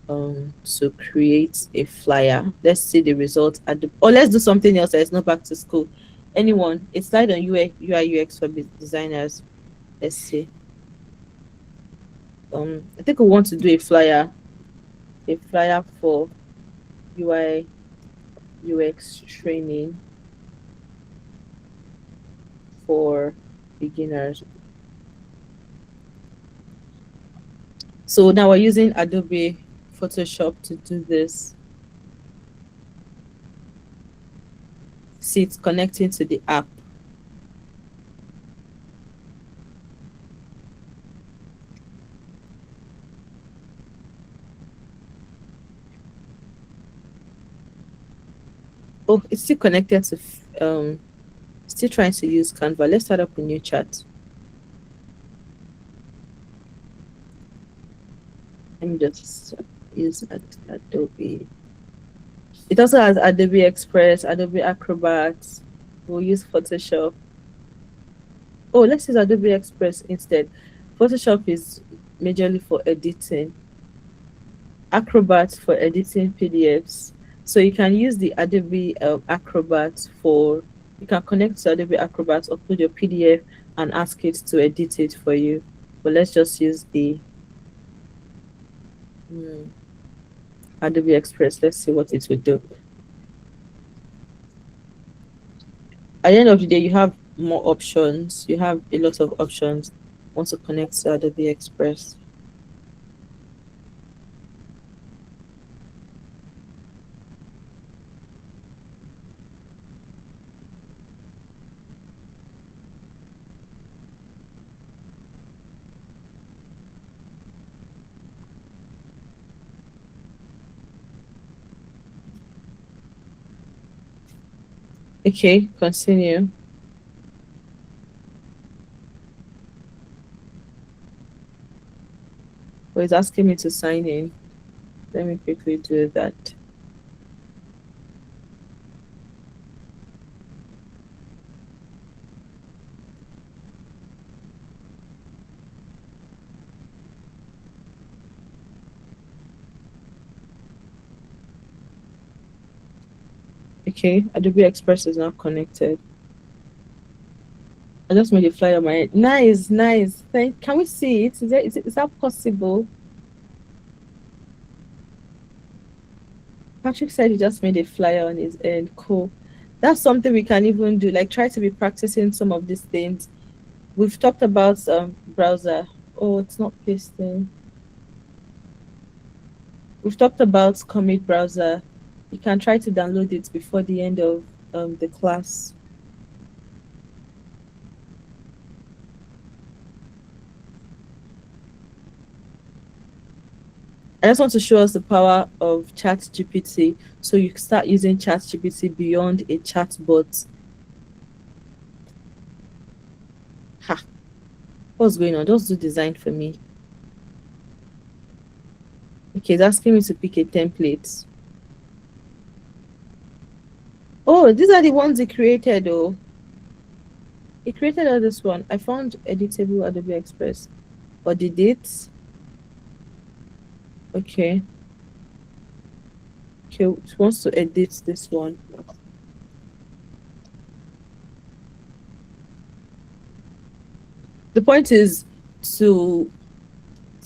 B: to create a flyer. Let's see the result or let's do something else that is not back to school. Anyone, a slide on UI UX for designers. Let's see. I think we want to do a flyer for UI UX training for beginners. So now we're using Adobe Photoshop to do this. See, it's connecting to the app. Oh, it's still connected to still trying to use Canva. Let's start up a new chat. Let me just use Adobe. It also has Adobe Express, Adobe Acrobat. We'll use Photoshop. Oh, let's use Adobe Express instead. Photoshop is majorly for editing. Acrobat for editing PDFs. So you can use the Adobe Acrobat for, you can connect to Adobe Acrobat, upload your PDF and ask it to edit it for you. But let's just use the Adobe Express. Let's see what it will do. At the end of the day, you have more options. You have a lot of options once to connect to Adobe Express. Okay, continue. Oh, it's asking me to sign in. Let me quickly do that. Okay, Adobe Express is now connected. I just made a flyer on my head. Nice, nice. Can we see it? Is that possible? Patrick said he just made a flyer on his end. Cool. That's something we can even do. Like try to be practicing some of these things. We've talked about browser. Oh, it's not pasting. We've talked about Commit browser. You can try to download it before the end of the class. I just want to show us the power of ChatGPT. So you start using ChatGPT beyond a chatbot. Ha! What's going on? Just do design for me. Okay, it's asking me to pick a template. Oh, these are the ones it created, oh. It created this one. I found editable Adobe Express. Or did it? Okay. Okay, it wants to edit this one. The point is to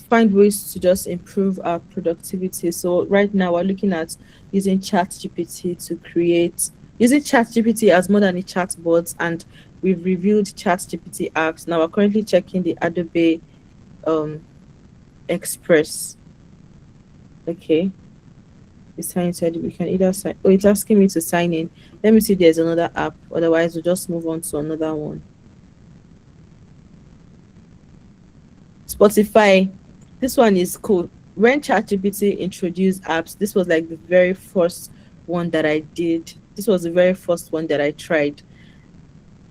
B: find ways to just improve our productivity. So right now we're looking at using ChatGPT to create, using ChatGPT as more than a chatbot, and we've reviewed ChatGPT apps. Now we're currently checking the Adobe Express. Okay. It's sign said we can either sign. Oh, it's asking me to sign in. Let me see if there's another app. Otherwise, we'll just move on to another one. Spotify. This one is cool. When ChatGPT introduced apps, this was like the very first one that I did. This was the very first one that I tried.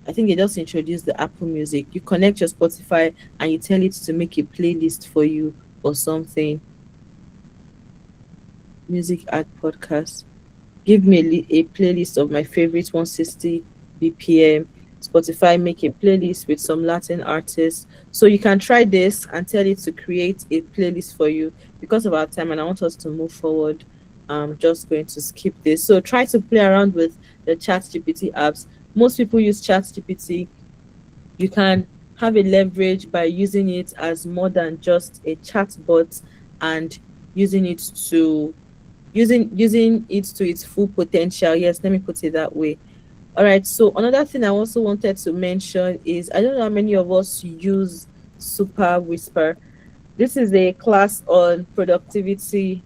B: I think they just introduced the Apple Music. You connect your Spotify and you tell it to make a playlist for you or something. Music add podcast. Give me a playlist of my favorite 160 BPM. Spotify make a playlist with some Latin artists. So you can try this and tell it to create a playlist for you. Because of our time and I want us to move forward, I'm just going to skip this. So try to play around with the ChatGPT apps. Most people use ChatGPT. You can have a leverage by using it as more than just a chatbot and using it to its full potential. Yes, let me put it that way. All right, so another thing I also wanted to mention is I don't know how many of us use Super Whisper. This is a class on productivity,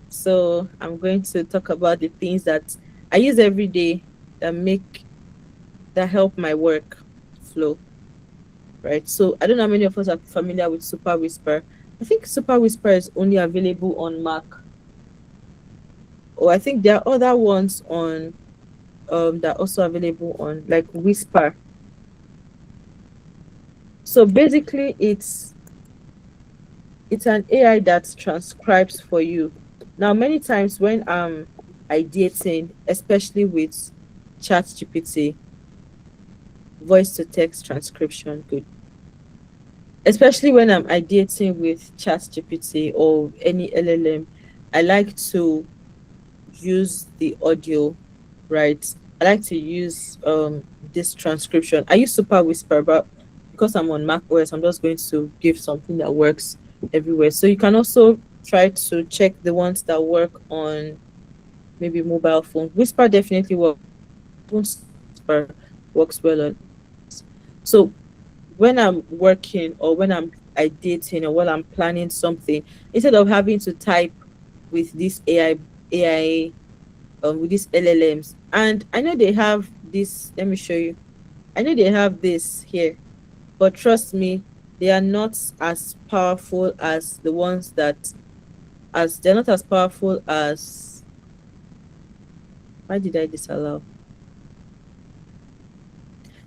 B: so I'm going to talk about the things that I use every day that help my work flow. Right, so I don't know how many of us are familiar with Super Whisper. I think Super Whisper is only available on Mac. Oh, I think there are other ones on that are also available on like Whisper. So basically, it's an AI that transcribes for you. Now, many times when I'm ideating, especially with ChatGPT, voice to text transcription, good. Especially when I'm ideating with ChatGPT or any LLM, I like to use the audio, right? I like to use this transcription. I use Super Whisper, but because I'm on Mac OS, I'm just going to give something that works everywhere. So you can also try to check the ones that work on maybe mobile phone. Whisper definitely works. Even Whisper works well on. So when I'm working or when I'm dating or when I'm planning something, instead of having to type with this AI with these LLMs. And I know they have this, let me show you. I know they have this here, but trust me, they are not as powerful as the ones that, as they're not as powerful as, why did I disallow?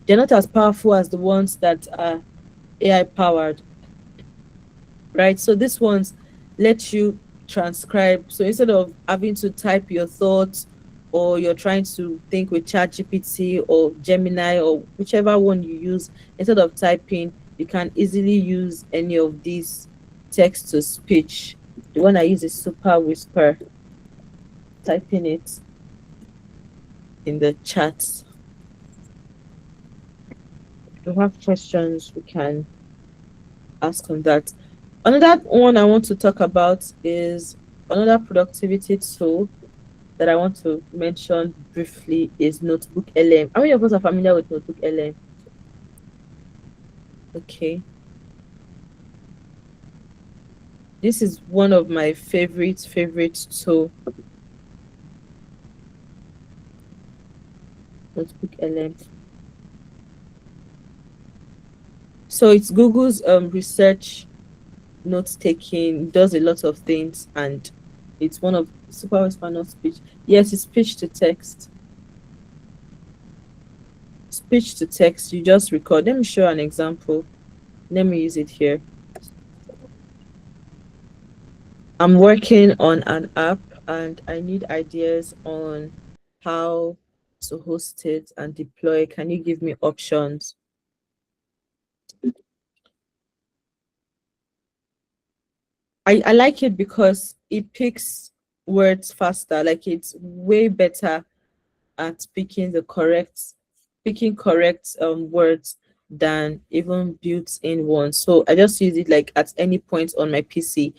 B: They're not as powerful as the ones that are AI powered, right? So these ones let you transcribe. So instead of having to type your thoughts or you're trying to think with ChatGPT or Gemini or whichever one you use, instead of typing, you can easily use any of these text to speech. The one I use is Super Whisper. Typing it in the chat. If you have questions, we can ask on that. Another one I want to talk about is another productivity tool that I want to mention briefly is Notebook LM. How many of us are familiar with Notebook LM? Okay. This is one of my favorite tool. Notebook LM. So it's Google's research note taking, does a lot of things, and it's one of Super Whisper, not speech. Yes, it's speech to text. Speech to text, you just record. Let me show an example. Let me use it here. I'm working on an app and I need ideas on how to host it and deploy. Can you give me options? I like it because it picks words faster. Like it's way better at picking correct words than even built-in ones. So I just use it like at any point on my PC.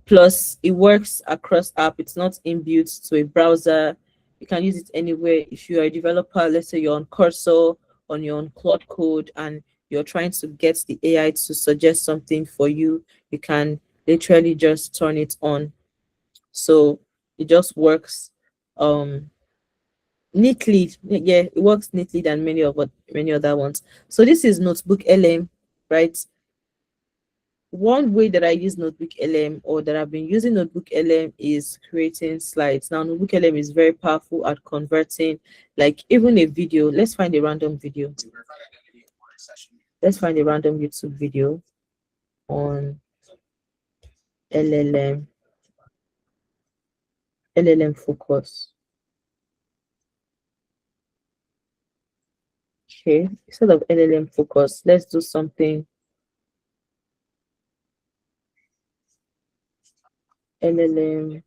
B: Plus it works across app. It's not inbuilt to a browser. You can use it anywhere. If you are a developer, let's say you're on Cursor, on your own Cloud Code, and you're trying to get the AI to suggest something for you, you can literally just turn it on. So it just works neatly. Yeah, it works neatly than many other ones. So this is Notebook LM, right? One way that I use Notebook LM or that I've been using Notebook LM is creating slides. Now Notebook LM is very powerful at converting like even a video. Let's find a random video. Let's find a random YouTube video on LLM LLM focus. Okay, instead of LLM focus, let's do something LLM.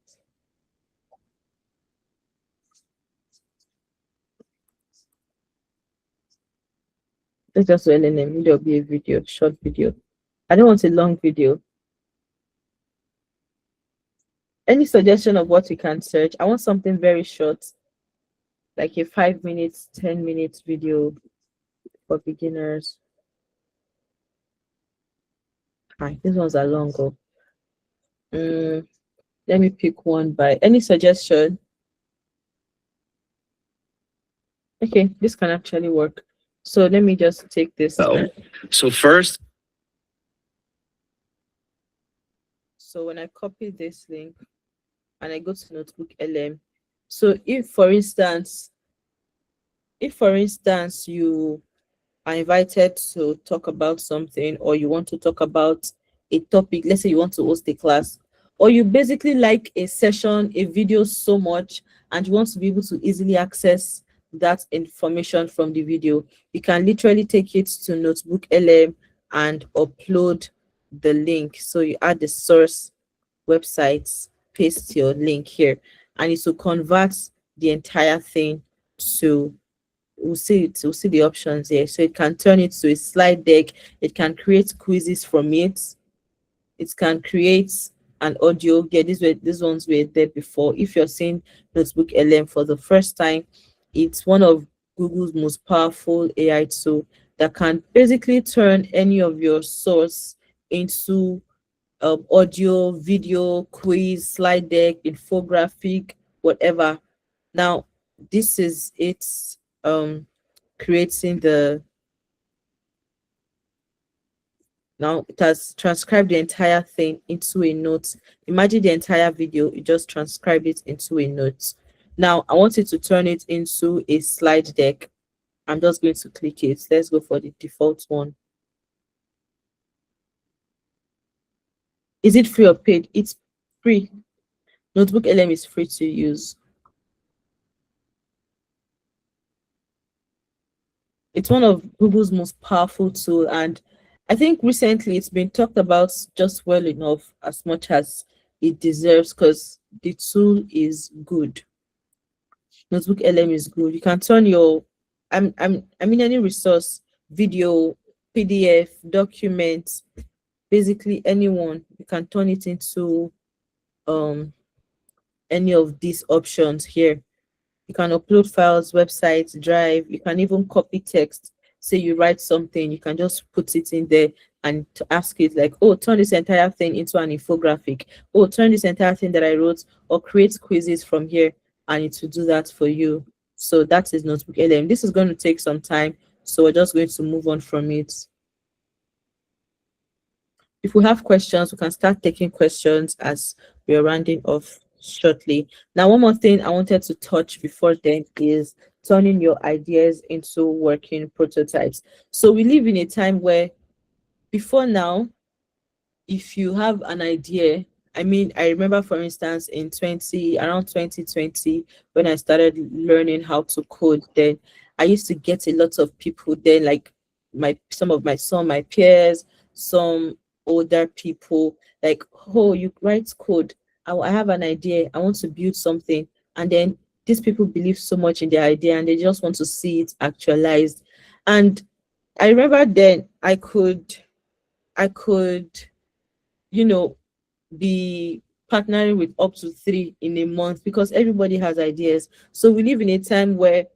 B: Let's just do LLM. Maybe there'll be a video, short video. I don't want a long video. Any suggestion of what you can search? I want something very short, like a 5 minutes, 10 minutes video for beginners. Hi, these ones are long. Oh. Let me pick one by any suggestion. Okay, this can actually work. So let me just take this.
C: Oh, so first.
B: So when I copy this link and I go to Notebook LM, so if for instance If, for instance, you are invited to talk about something, or you want to talk about a topic, let's say you want to host a class, or you basically like a session, a video so much, and you want to be able to easily access that information from the video, you can literally take it to Notebook LM and upload the link. So you add the source websites, paste your link here, and it will convert the entire thing to, we'll see the options here. So it can turn it to a slide deck, it can create quizzes from it can create an audio. Yeah, these ones were there before. If you're seeing Notebook LM for the first time, it's one of Google's most powerful AI tool that can basically turn any of your source into audio, video, quiz, slide deck, infographic, whatever. Now, this is it's creating the, now it has transcribed the entire thing into a note. Imagine the entire video, you just transcribe it into a note. Now I want it to turn it into a slide deck. I'm just going to click it. Let's go for the default one. Is it free or paid? It's free. Notebook LM is free to use. It's one of Google's most powerful tool, and I think recently it's been talked about just well enough as much as it deserves, because the tool is good. Notebook LM is good. You can turn your, I mean any resource, video, PDF, document, basically anyone, you can turn it into any of these options here. You can upload files, websites, drive. You can even copy text. Say you write something, you can just put it in there and to ask it like, oh, turn this entire thing into an infographic. Oh, turn this entire thing that I wrote, or create quizzes from here, and it will do that for you. So that is Notebook LM. This is going to take some time, so we're just going to move on from it. If we have questions, we can start taking questions as we are rounding off shortly. Now, one more thing I wanted to touch before then is turning your ideas into working prototypes. So we live in a time where before now, if you have an idea, I mean, I remember, for instance, in around 2020, when I started learning how to code, then I used to get a lot of people then, like some of my peers, some older people, like, oh, you write code. I have an idea. I want to build something. And then these people believe so much in their idea and they just want to see it actualized. And I remember then I could, you know, be partnering with up to 3 in a month because everybody has ideas. So we live in a time where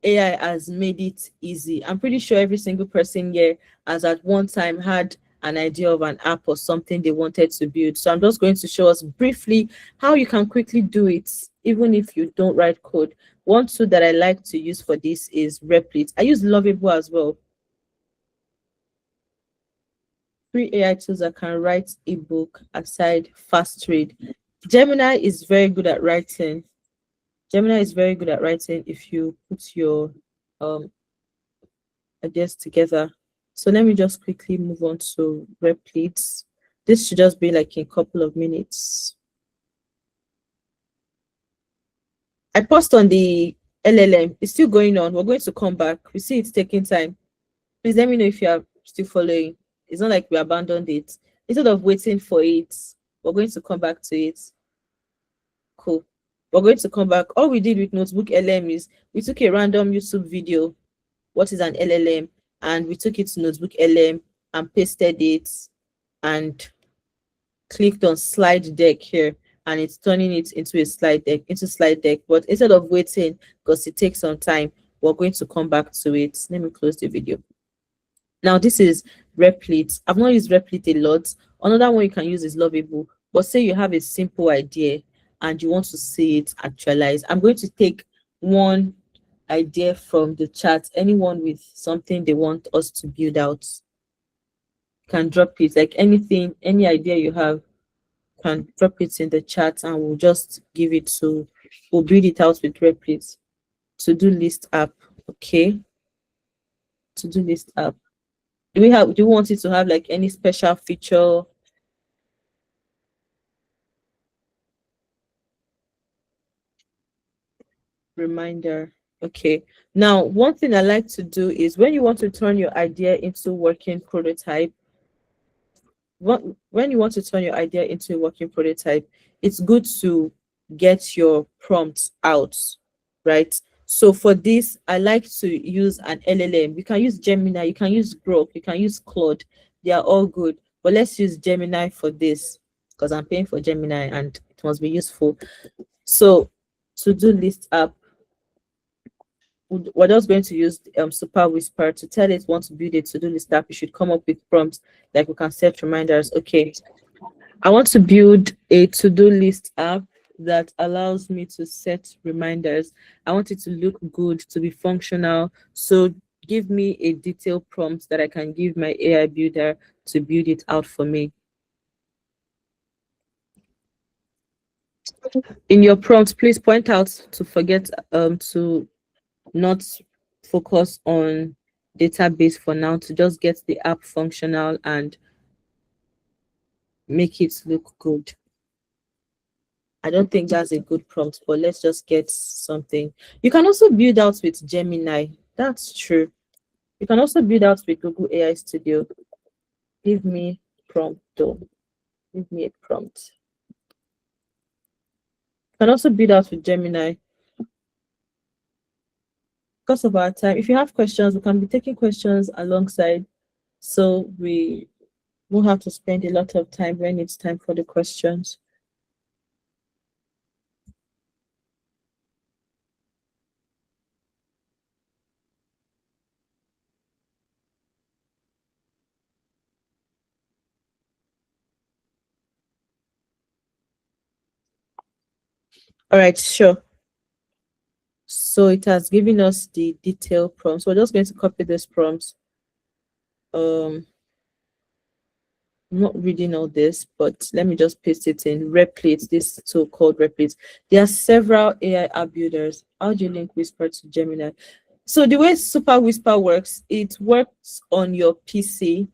B: AI has made it easy. I'm pretty sure every single person here has at one time had an idea of an app or something they wanted to build. So I'm just going to show us briefly how you can quickly do it, even if you don't write code. One tool that I like to use for this is Replit. I use Lovable as well. Free AI tools that can write ebook aside fast read. Gemini is very good at writing. Gemini is very good at writing if you put your ideas together. So let me just quickly move on to Replit. This should just be like a couple of minutes. I paused on the LLM. It's still going on. We're going to come back. We see it's taking time. Please let me know if you are still following. It's not like we abandoned it. Instead of waiting for it, we're going to come back to it. Cool. We're going to come back. All we did with Notebook LM is we took a random YouTube video. What is an LLM? And we took it to Notebook LM and pasted it and clicked on slide deck here, and it's turning it into a slide deck. But instead of waiting, because it takes some time, we're going to come back to it. Let me close the video. Now this is Replit. I've not used Replit a lot. Another one you can use is Lovable. But say you have a simple idea and you want to see it actualized. I'm going to take one idea from the chat. Anyone with something they want us to build out can drop it. Like anything, any idea you have, can drop it in the chat and we'll just give it to, we'll build it out with Replit. To-do list app. Okay, to-do list app. Do you want it to have like any special feature? Reminder. Okay. Now, one thing I like to do is when you want to turn your idea into working prototype, when you want to turn your idea into a working prototype, it's good to get your prompts out, right? So for this, I like to use an LLM. You can use Gemini, you can use Grok, you can use Claude. They are all good. But let's use Gemini for this because I'm paying for Gemini and it must be useful. So to-do list app, we're just going to use Super Whisper to tell it want to build a to-do list app. You should come up with prompts like we can set reminders. Okay, I want to build a to-do list app that allows me to set reminders. I want it to look good, to be functional. So give me a detailed prompt that I can give my AI builder to build it out for me. In your prompt, please point out to forget to not focus on database for now, to just get the app functional and make it look good. I don't think that's a good prompt, but let's just get something. You can also build out with Gemini. That's true. You can also build out with Google AI Studio. Give me prompt though. Give me a prompt. You can also build out with Gemini. Because of our time, if you have questions, we can be taking questions alongside. So we won't have to spend a lot of time when it's time for the questions. All right, sure. So it has given us the detailed prompts. We're just going to copy this prompt. I'm not reading all this, but let me just paste it in Replete, this tool called Replete. There are several AI app builders. How do you link Whisper to Gemini? So the way Super Whisper works, it works on your PC,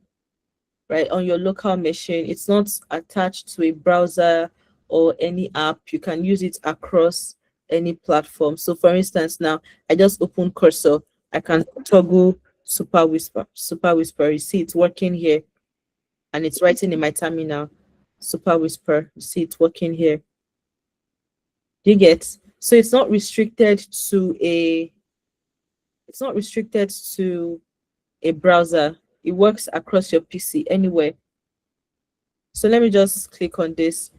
B: right, on your local machine. It's not attached to a browser or any app. You can use it across any platform. So for instance, now I just open Cursor. I can toggle Super Whisper. Super Whisper, you see it's working here and it's writing in my terminal. Super Whisper, you see it working here. You get? So it's not restricted to a browser. It works across your PC anywhere. So let me just click on this.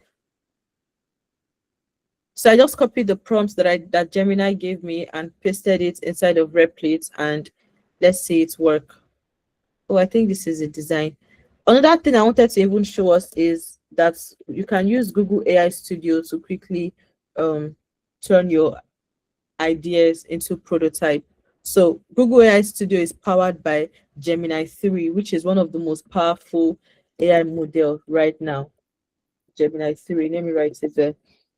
B: So I just copied the prompts that Gemini gave me and pasted it inside of Replete, and let's see it work. Oh, I think this is a design. Another thing I wanted to even show us is that you can use Google AI Studio to quickly turn your ideas into prototype. So Google AI Studio is powered by Gemini 3, which is one of the most powerful AI model right now. Gemini 3, let me write it there.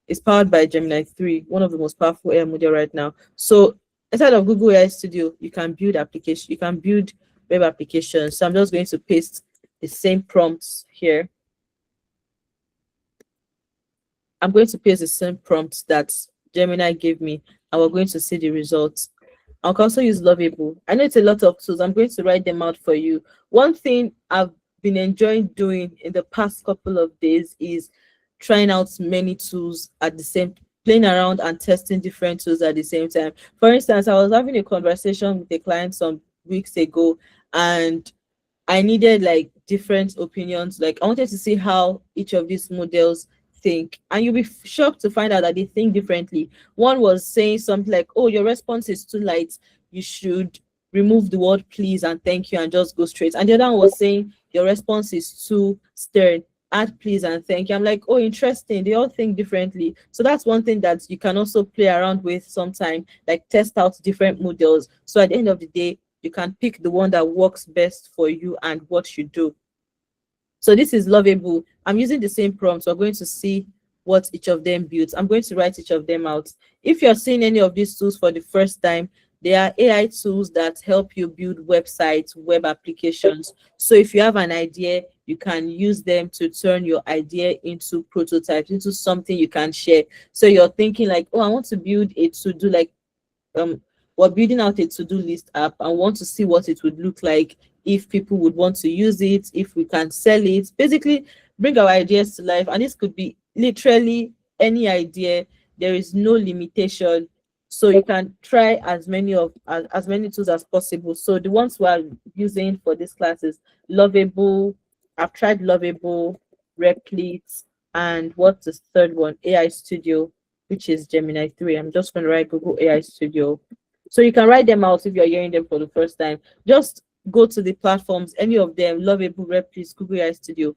B: It's powered by Gemini 3, one of the most powerful AI model right now. So inside of Google AI Studio, you can build applications, you can build web applications. So I'm just going to paste the same prompts here. I'm going to paste the same prompts that Gemini gave me, and we're going to see the results. I can also use Lovable. I know it's a lot of tools. I'm going to write them out for you. One thing I've been enjoying doing in the past couple of days is trying out many tools at the same, playing around and testing different tools at the same time. For instance, I was having a conversation with a client some weeks ago, and I needed like different opinions. Like I wanted to see how each of these models think, and you'll be shocked to find out that they think differently. One was saying something like, oh, your response is too light, you should remove the word please and thank you and just go straight. And the other one was saying your response is too stern, add please and thank you. I'm like, oh, interesting, they all think differently. So that's one thing that you can also play around with sometime, like test out different models, so at the end of the day you can pick the one that works best for you and what you do. So this is Lovable. I'm using the same prompts. We're going to see what each of them builds. I'm going to write each of them out. If you're seeing any of these tools for the first time, There are AI tools that help you build websites, web applications. So if you have an idea, you can use them to turn your idea into prototypes, into something you can share. So you're thinking like, oh, I want to build a to-do, like um we're building out a to-do list app and want to see what it would look like, if people would want to use it, if we can sell it. Basically, bring our ideas to life. And this could be literally any idea. There is no limitation. So you can try as many tools as possible. So the ones we are using for this class is Lovable. I've tried Lovable, Replete, and what's the third one? AI Studio, which is Gemini 3. I'm just going to write Google AI Studio. So you can write them out if you're hearing them for the first time. Just go to the platforms, any of them, Lovable, Replete, Google AI Studio,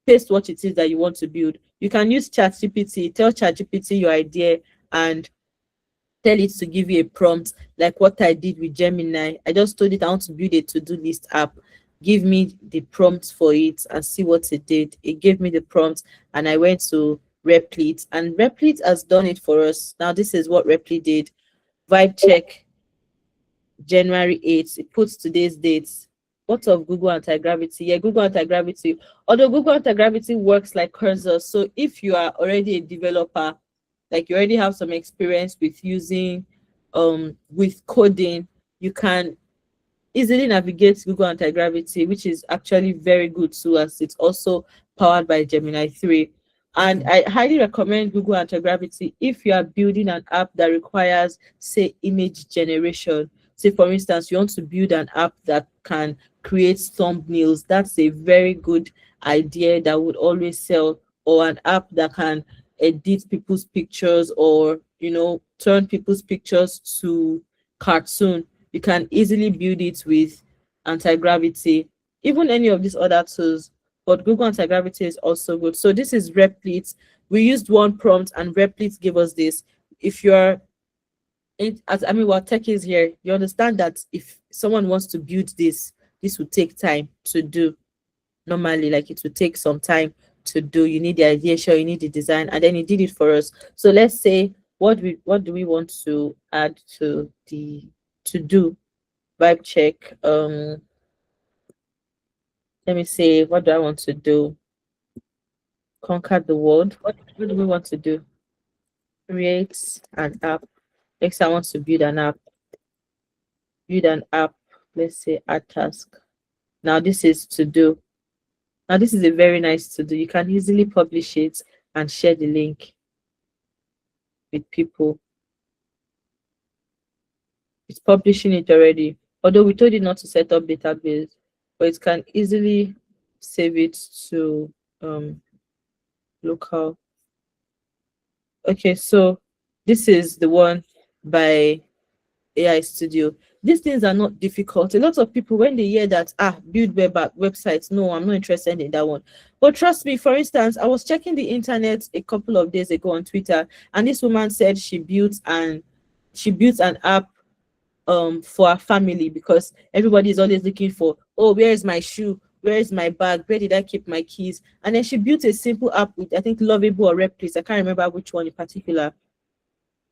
B: paste what it is that you want to build. You can use ChatGPT, tell ChatGPT your idea and tell it to give you a prompt, like what I did with Gemini. I just told it I want to build a to-do list app. Give me the prompt for it and see what it did. It gave me the prompt and I went to Replete, and Replete has done it for us. Now this is what Replete did. Vibe check, January 8th. It puts today's dates. What of Google Anti-Gravity? Yeah, Google Anti-Gravity. Although Google Anti-Gravity works like cursor. So if you are already a developer, like you already have some experience with using with coding, you can easily navigate Google Anti-Gravity, which is actually very good too, as it's also powered by Gemini 3. And I highly recommend Google Anti-Gravity if you are building an app that requires, say, image generation. Say, for instance, you want to build an app that can create thumbnails. That's a very good idea that would always sell. Or an app that can edit people's pictures, or, turn people's pictures to cartoon. You can easily build it with anti-gravity, even any of these other tools, but Google anti-gravity is also good. So this is Replete. We used one prompt and Replete gave us this. If you're what tech is here, you understand that if someone wants to build this will take time to do. Normally, like, it would take some time to do. You need the ideation, you need the design, and then he did it for us. So let's say what do we want to add to the to do vibe check. Let me say, what do I want to do? Conquer the world. What do we want to do? Create an app. Next, I want to build an app. Build an app. Let's say add task. Now this is to do. Now this is a very nice to do. You can easily publish it and share the link with people. It's publishing it already. Although we told it not to set up database, but it can easily save it to local. Okay, so this is the one by AI Studio. These things are not difficult. A lot of people, when they hear that, build websites, no, I'm not interested in that one. But trust me, for instance, I was checking the internet a couple of days ago on Twitter, and this woman said she built an app for her family, because everybody is always looking for, oh, where is my shoe, where is my bag, where did I keep my keys? And then she built a simple app with, I think, Lovable or Replace, I can't remember which one in particular,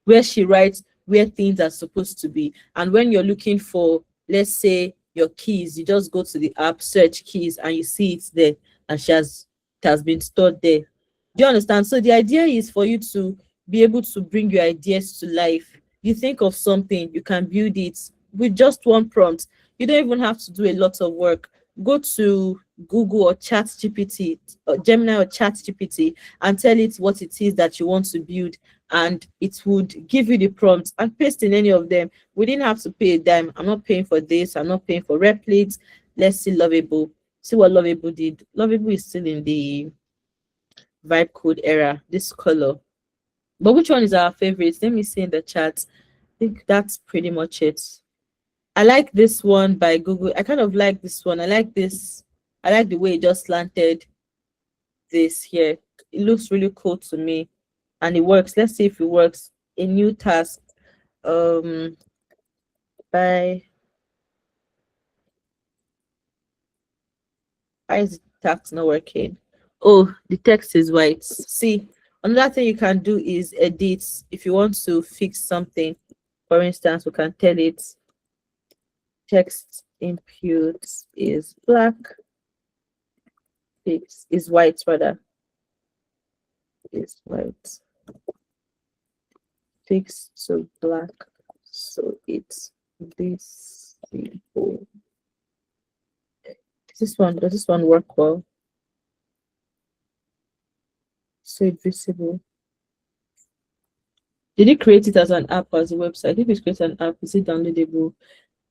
B: where she writes where things are supposed to be. And when you're looking for, let's say, your keys, you just go to the app, search keys, and you see it's there, and it has been stored there. Do you understand? So the idea is for you to be able to bring your ideas to life. You think of something, you can build it with just one prompt. You don't even have to do a lot of work. Go to Google or ChatGPT, or Gemini or ChatGPT, and tell it what it is that you want to build, and it would give you the prompt and paste in any of them. We didn't have to pay a dime. I'm not paying for this. I'm not paying for Replete. Let's see Lovable. See what Lovable did. Lovable is still in the vibe code era. This color. But which one is our favorite? Let me see in the chat. I think that's pretty much it. I like this one by Google. I kind of like this one. I like this. I like the way it just slanted this here. It looks really cool to me, and it works. Let's see if it works. A new task. By why is the text not working? Oh, the text is white. See, another thing you can do is edit if you want to fix something. For instance, we can tell it text input is black, text is white rather, is white, fix to black, so it's visible. Does this one work well? So it's visible. Did you create it as an app or as a website? If it's created an app, is it downloadable?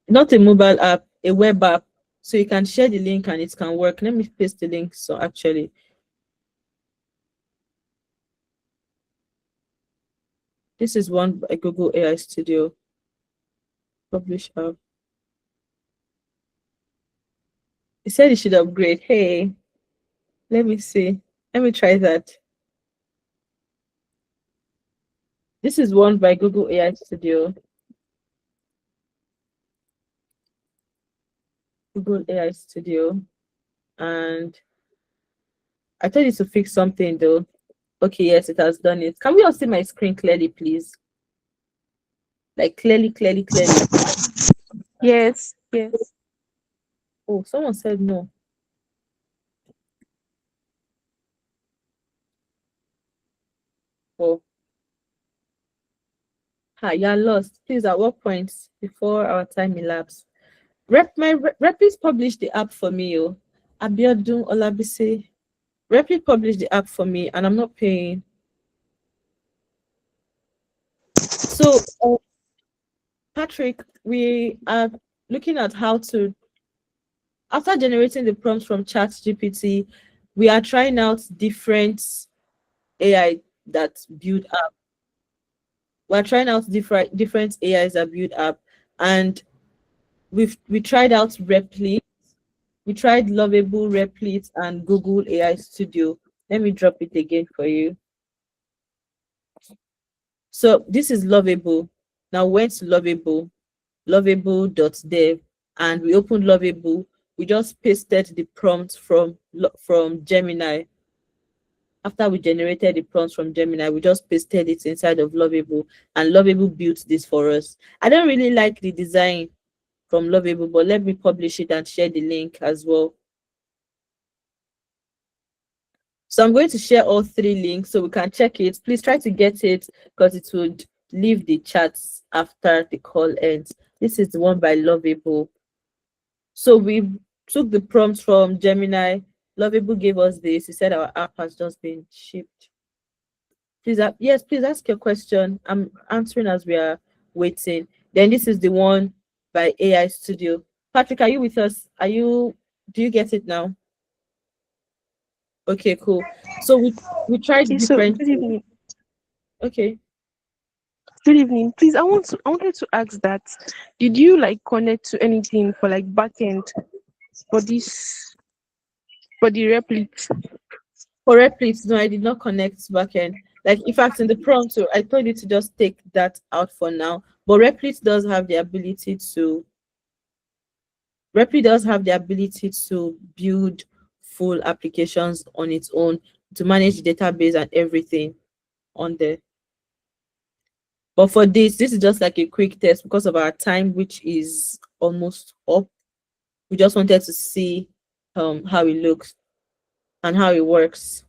B: Not a mobile app, a web app. So you can share the link and it can work. Let me paste the link. So actually, this is one by Google AI Studio. Publish app. It said it should upgrade. Hey, let me see. Let me try that. This is one by Google AI Studio. Google AI Studio. And I told you to fix something though. Okay, yes, it has done it. Can we all see my screen clearly, please? Like clearly.
C: Yes, yes.
B: Oh, someone said no. Oh, you're lost. Please, at what point before our time elapsed? Replis published the app for me. Oh, Abiodun Olabisi. Replit published the app for me, and I'm not paying. So, Patrick, we are looking at how to, after generating the prompts from ChatGPT, we are trying out different AI that build app. We're trying out different AIs that build app, and we tried out Replit, we tried Lovable, Replit, and Google AI Studio. Let me drop it again for you. So this is Lovable. Now went to lovable.dev, and we opened Lovable. We just pasted the prompt from Gemini. After we generated the prompts from Gemini, we just pasted it inside of Lovable, and Lovable built this for us. I don't really like the design from Lovable, but let me publish it and share the link as well. So I'm going to share all three links so we can check it. Please try to get it because it would leave the chats after the call ends. This is the one by Lovable. So we took the prompts from Gemini. Lovable gave us this. He said our app has just been shipped. Please, yes, please ask your question. I'm answering as we are waiting. Then this is the one by AI Studio. Patrick, are you with us? Do you get it now? Okay, cool. So we tried
C: Okay, so
B: different.
C: good evening.
B: Okay.
C: Good evening. Please, I wanted to ask that did you like connect to anything for like backend for this for the replicate?
B: For Replit, no, I did not connect backend. Like, in fact, in the prompt, so I told you to just take that out for now. But Replit does have the ability to. Replit does have the ability to build full applications on its own, to manage the database and everything on there. But for this is just like a quick test because of our time, which is almost up. We just wanted to see how it looks and how it works.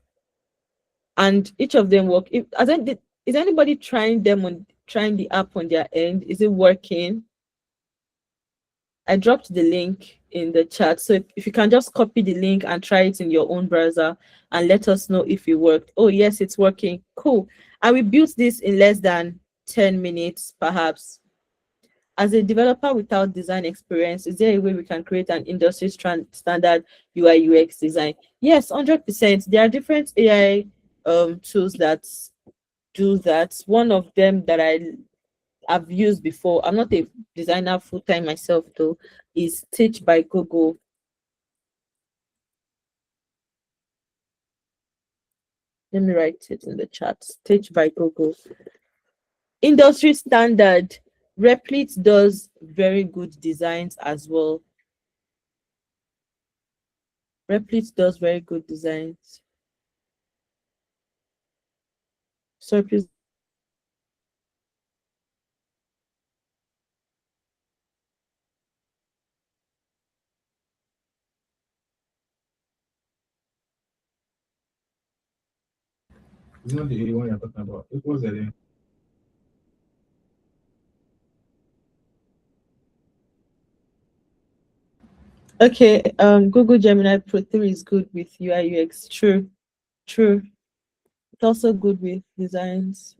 B: And each of them work. Is anybody trying the app on their end? Is it working? I dropped the link in the chat. So if you can just copy the link and try it in your own browser and let us know if it worked. Oh, yes, it's working. Cool. And we built this in less than 10 minutes, perhaps. As a developer without design experience, is there a way we can create an industry standard UI UX design? Yes, 100%. There are different AI tools that do that. One of them that I've used before, I'm not a designer full-time myself though, is Teach by Google. Let me write it in the chat. Teach by Google. Industry standard. Replit does very good designs as well. Replit does very good designs. So please.
A: It's not the one you're talking about. It was the
B: Okay, Google Gemini Pro 3 is good with UI UX. True, true. It's also good with designs.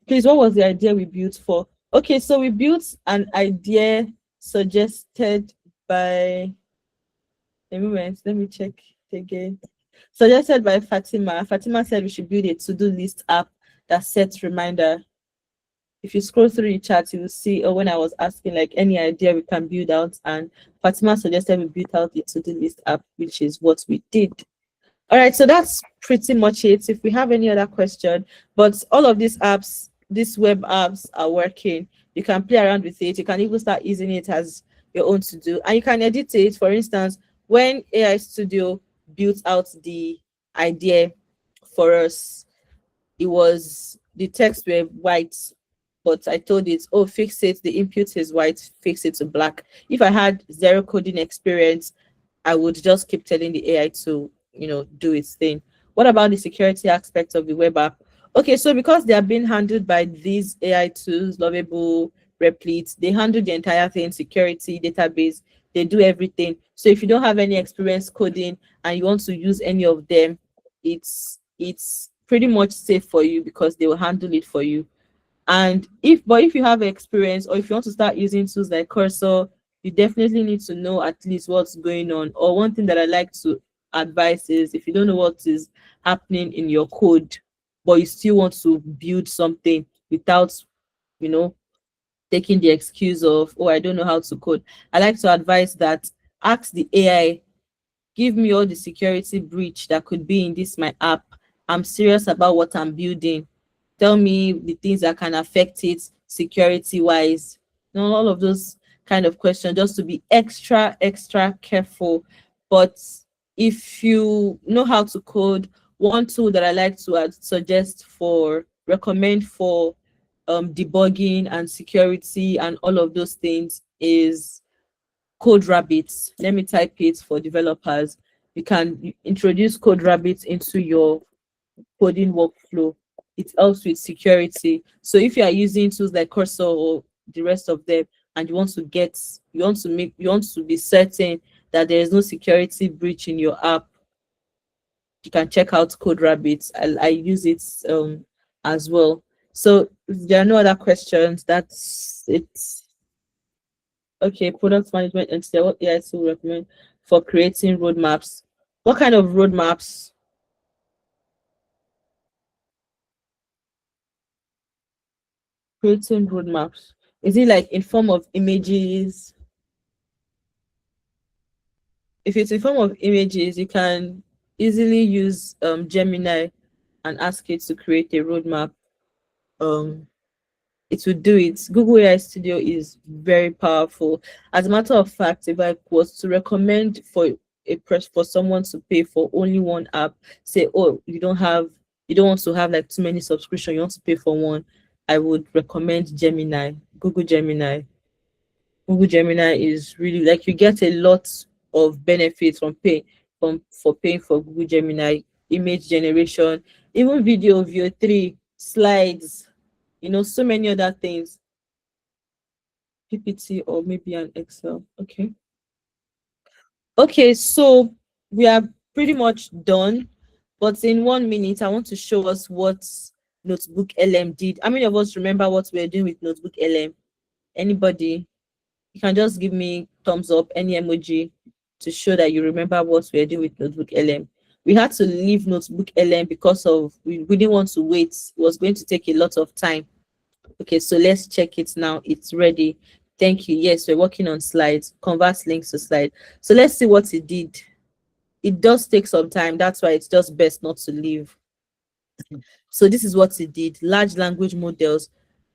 B: Please, what was the idea we built for? Okay, so we built an idea suggested by a moment. Let me check it again. Suggested by Fatima. Fatima said we should build a to-do list app that sets reminder. If you scroll through the chat, you will see, when I was asking like any idea we can build out, and Fatima suggested we build out the to-do list app, which is what we did. All right, so that's pretty much it. If we have any other question, but all of these apps, these web apps are working. You can play around with it. You can even start using it as your own to do, and you can edit it. For instance, when AI Studio built out the idea for us, it was the text were white, but I told it, oh, fix it. The input is white, fix it to black. If I had zero coding experience, I would just keep telling the AI to, do its thing. What about the security aspect of the web app? Okay, so because they are being handled by these AI tools, Lovable, Replit, they handle the entire thing, security, database, they do everything. So if you don't have any experience coding and you want to use any of them, it's pretty much safe for you because they will handle it for you. And if you have experience, or if you want to start using tools like Cursor, you definitely need to know at least what's going on. Or one thing that I like to advise is, if you don't know what is happening in your code, but you still want to build something without, taking the excuse of, oh, I don't know how to code, I like to advise that ask the AI, give me all the security breach that could be in this my app. I'm serious about what I'm building. Tell me the things that can affect it security wise. All of those kind of questions, just to be extra careful. But if you know how to code, one tool that I like to recommend for debugging and security and all of those things is Code Rabbits. Let me type it for developers. You can introduce Code Rabbits into your coding workflow. It helps with security. So if you are using tools like Cursor or the rest of them, and you want to be certain that there is no security breach in your app, you can check out Code Rabbits. I use it as well. So if there are no other questions, that's it. Okay, product management and what AI tool recommend for creating roadmaps. What kind of roadmaps? Creating roadmaps. Is it like in form of images? If it's in form of images, you can easily use Gemini and ask it to create a roadmap. It will do it. Google AI Studio is very powerful. As a matter of fact, if I was to recommend for someone to pay for only one app, say, oh, you don't want to have like too many subscriptions, you want to pay for one, I would recommend Gemini, Google Gemini. Google Gemini is really, like, you get a lot of benefits for paying for Google Gemini, image generation, even video, view 3, slides, so many other things. PPT or maybe an Excel. Okay, so we are pretty much done, but in 1 minute, I want to show us what Notebook LM did. How many of us remember what we are doing with Notebook LM? Anybody? You can just give me thumbs up, any emoji, to show that you remember what we are doing with Notebook LM. We had to leave Notebook LM because we didn't want to wait. It was going to take a lot of time. Okay, so let's check it now. It's ready. Thank you. Yes, we're working on slides. Convert links to slide. So let's see what it did. It does take some time. That's why it's just best not to leave. So this is what it did. Large language models,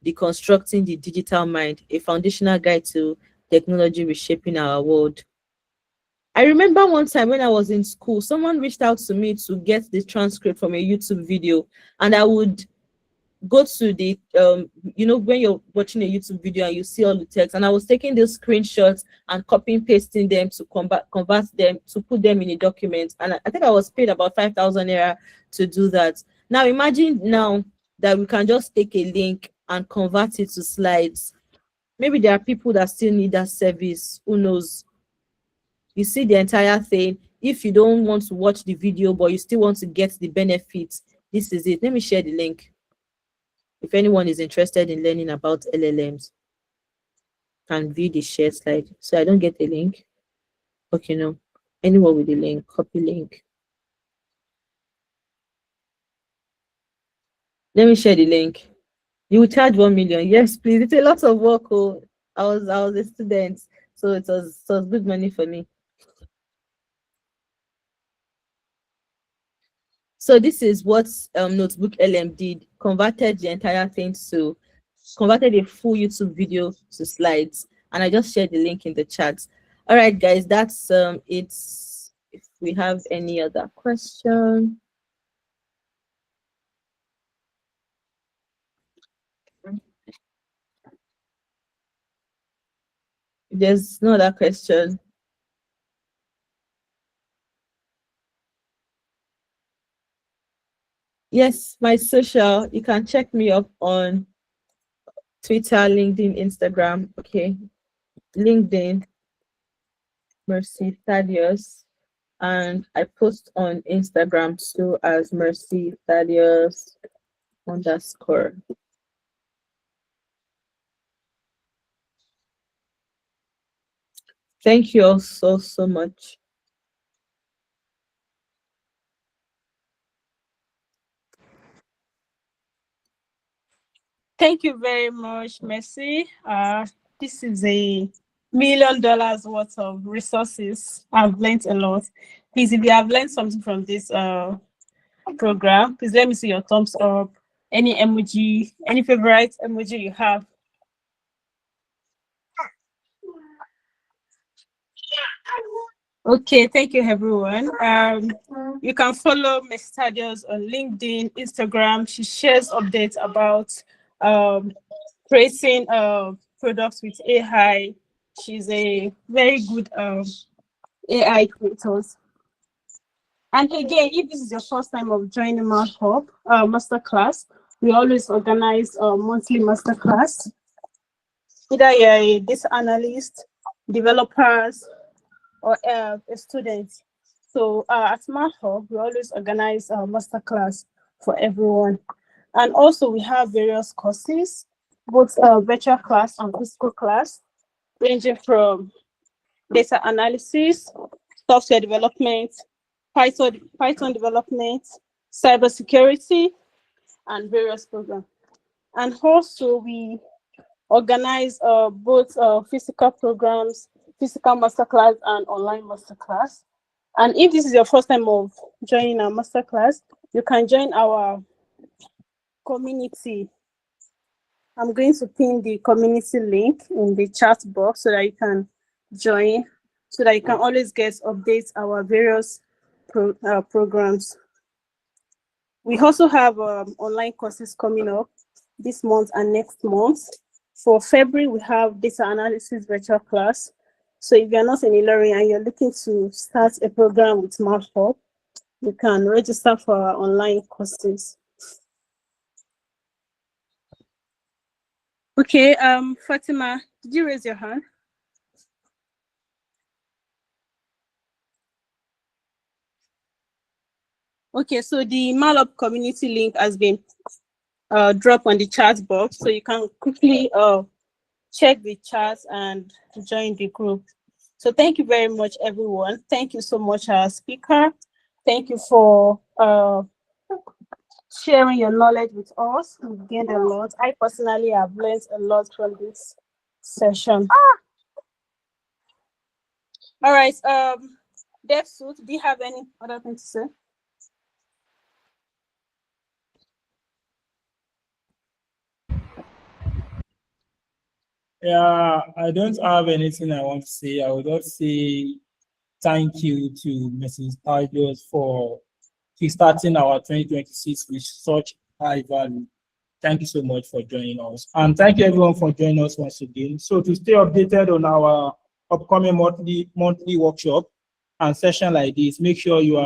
B: deconstructing the digital mind, a foundational guide to technology reshaping our world. I remember one time when I was in school, someone reached out to me to get the transcript from a YouTube video, and I would go to the when you're watching a YouTube video and you see all the text, and I was taking those screenshots and copying pasting them to convert them to put them in a document, and I think I was paid about 5,000 naira to do that. Now imagine now that we can just take a link and convert it to slides. Maybe there are people that still need that service. Who knows? You see the entire thing. If you don't want to watch the video, but you still want to get the benefits, this is it. Let me share the link. If anyone is interested in learning about LLMs, can view the share slide. So I don't get the link. Okay, no. Anyone with the link, copy link. Let me share the link. You will charge 1 million. Yes, please. It's a lot of work. Oh, I was a student, so it was good money for me. So this is what Notebook LM did. Converted the entire thing to converted a full YouTube video to slides, and I just shared the link in the chat. All right, guys, that's it. If we have any other question. If there's no other question. Yes, my social, you can check me up on Twitter, LinkedIn, Instagram. Okay, LinkedIn, Mercy Thaddeus, and I post on Instagram too as Mercy Thaddeus _. Thank you all so much.
D: Thank you very much, Mercy. This is $1 million worth of resources. I've learned a lot. Please, if you have learned something from this program, please let me see your thumbs up. Any emoji, any favorite emoji you have. Okay, thank you, everyone. You can follow Ms. Thaddeus on LinkedIn, Instagram. She shares updates about creating products with AI. She's a very good AI creator. And again, if this is your first time of joining Hub Masterclass, we always organize a monthly masterclass. Either you're a data analyst, developers, or a student. So at Hub, we always organize a masterclass for everyone. And also we have various courses, both virtual class and physical class, ranging from data analysis, software development, Python development, cybersecurity, and various programs. And also we organize both physical programs, physical masterclass, and online masterclass. And if this is your first time of joining our masterclass, you can join our community. I'm going to pin the community link in the chat box so that you can join, so that you can always get updates our various programs. We also have online courses coming up this month and next month. For February, we have data analysis virtual class. So if you're not in Ilorin and you're looking to start a program with Hub, you can register for our online courses. Okay, Fatima, did you raise your hand? Okay, so the Malop community link has been dropped on the chat box, so you can quickly check the chat and join the group. So thank you very much, everyone. Thank you so much, our speaker. Thank you for sharing your knowledge with us. We've gained a lot. I personally have learned a lot from this session. All right, DevSuit, do you have any other thing to say?
A: Yeah, I don't have anything I want to say. I would just say thank you to Mrs. Thaddeus for starting our 2026 with such high value. Thank you so much for joining us. And thank you everyone for joining us once again. So to stay updated on our upcoming monthly workshop and session like this, make sure you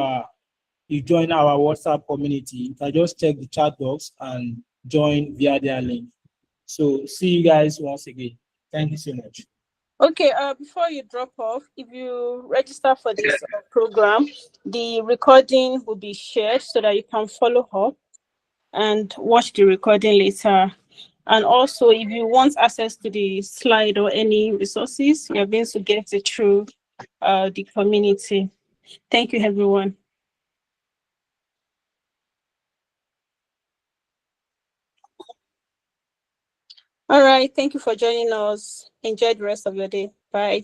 A: you join our WhatsApp community. You can just check the chat box and join via their link. So see you guys once again. Thank you so much.
D: Okay, before you drop off, if you register for this program, the recording will be shared so that you can follow up and watch the recording later. And also, if you want access to the slide or any resources, you're going to get it through the community. Thank you, everyone. All right, thank you for joining us. Enjoy the rest of your day. Bye.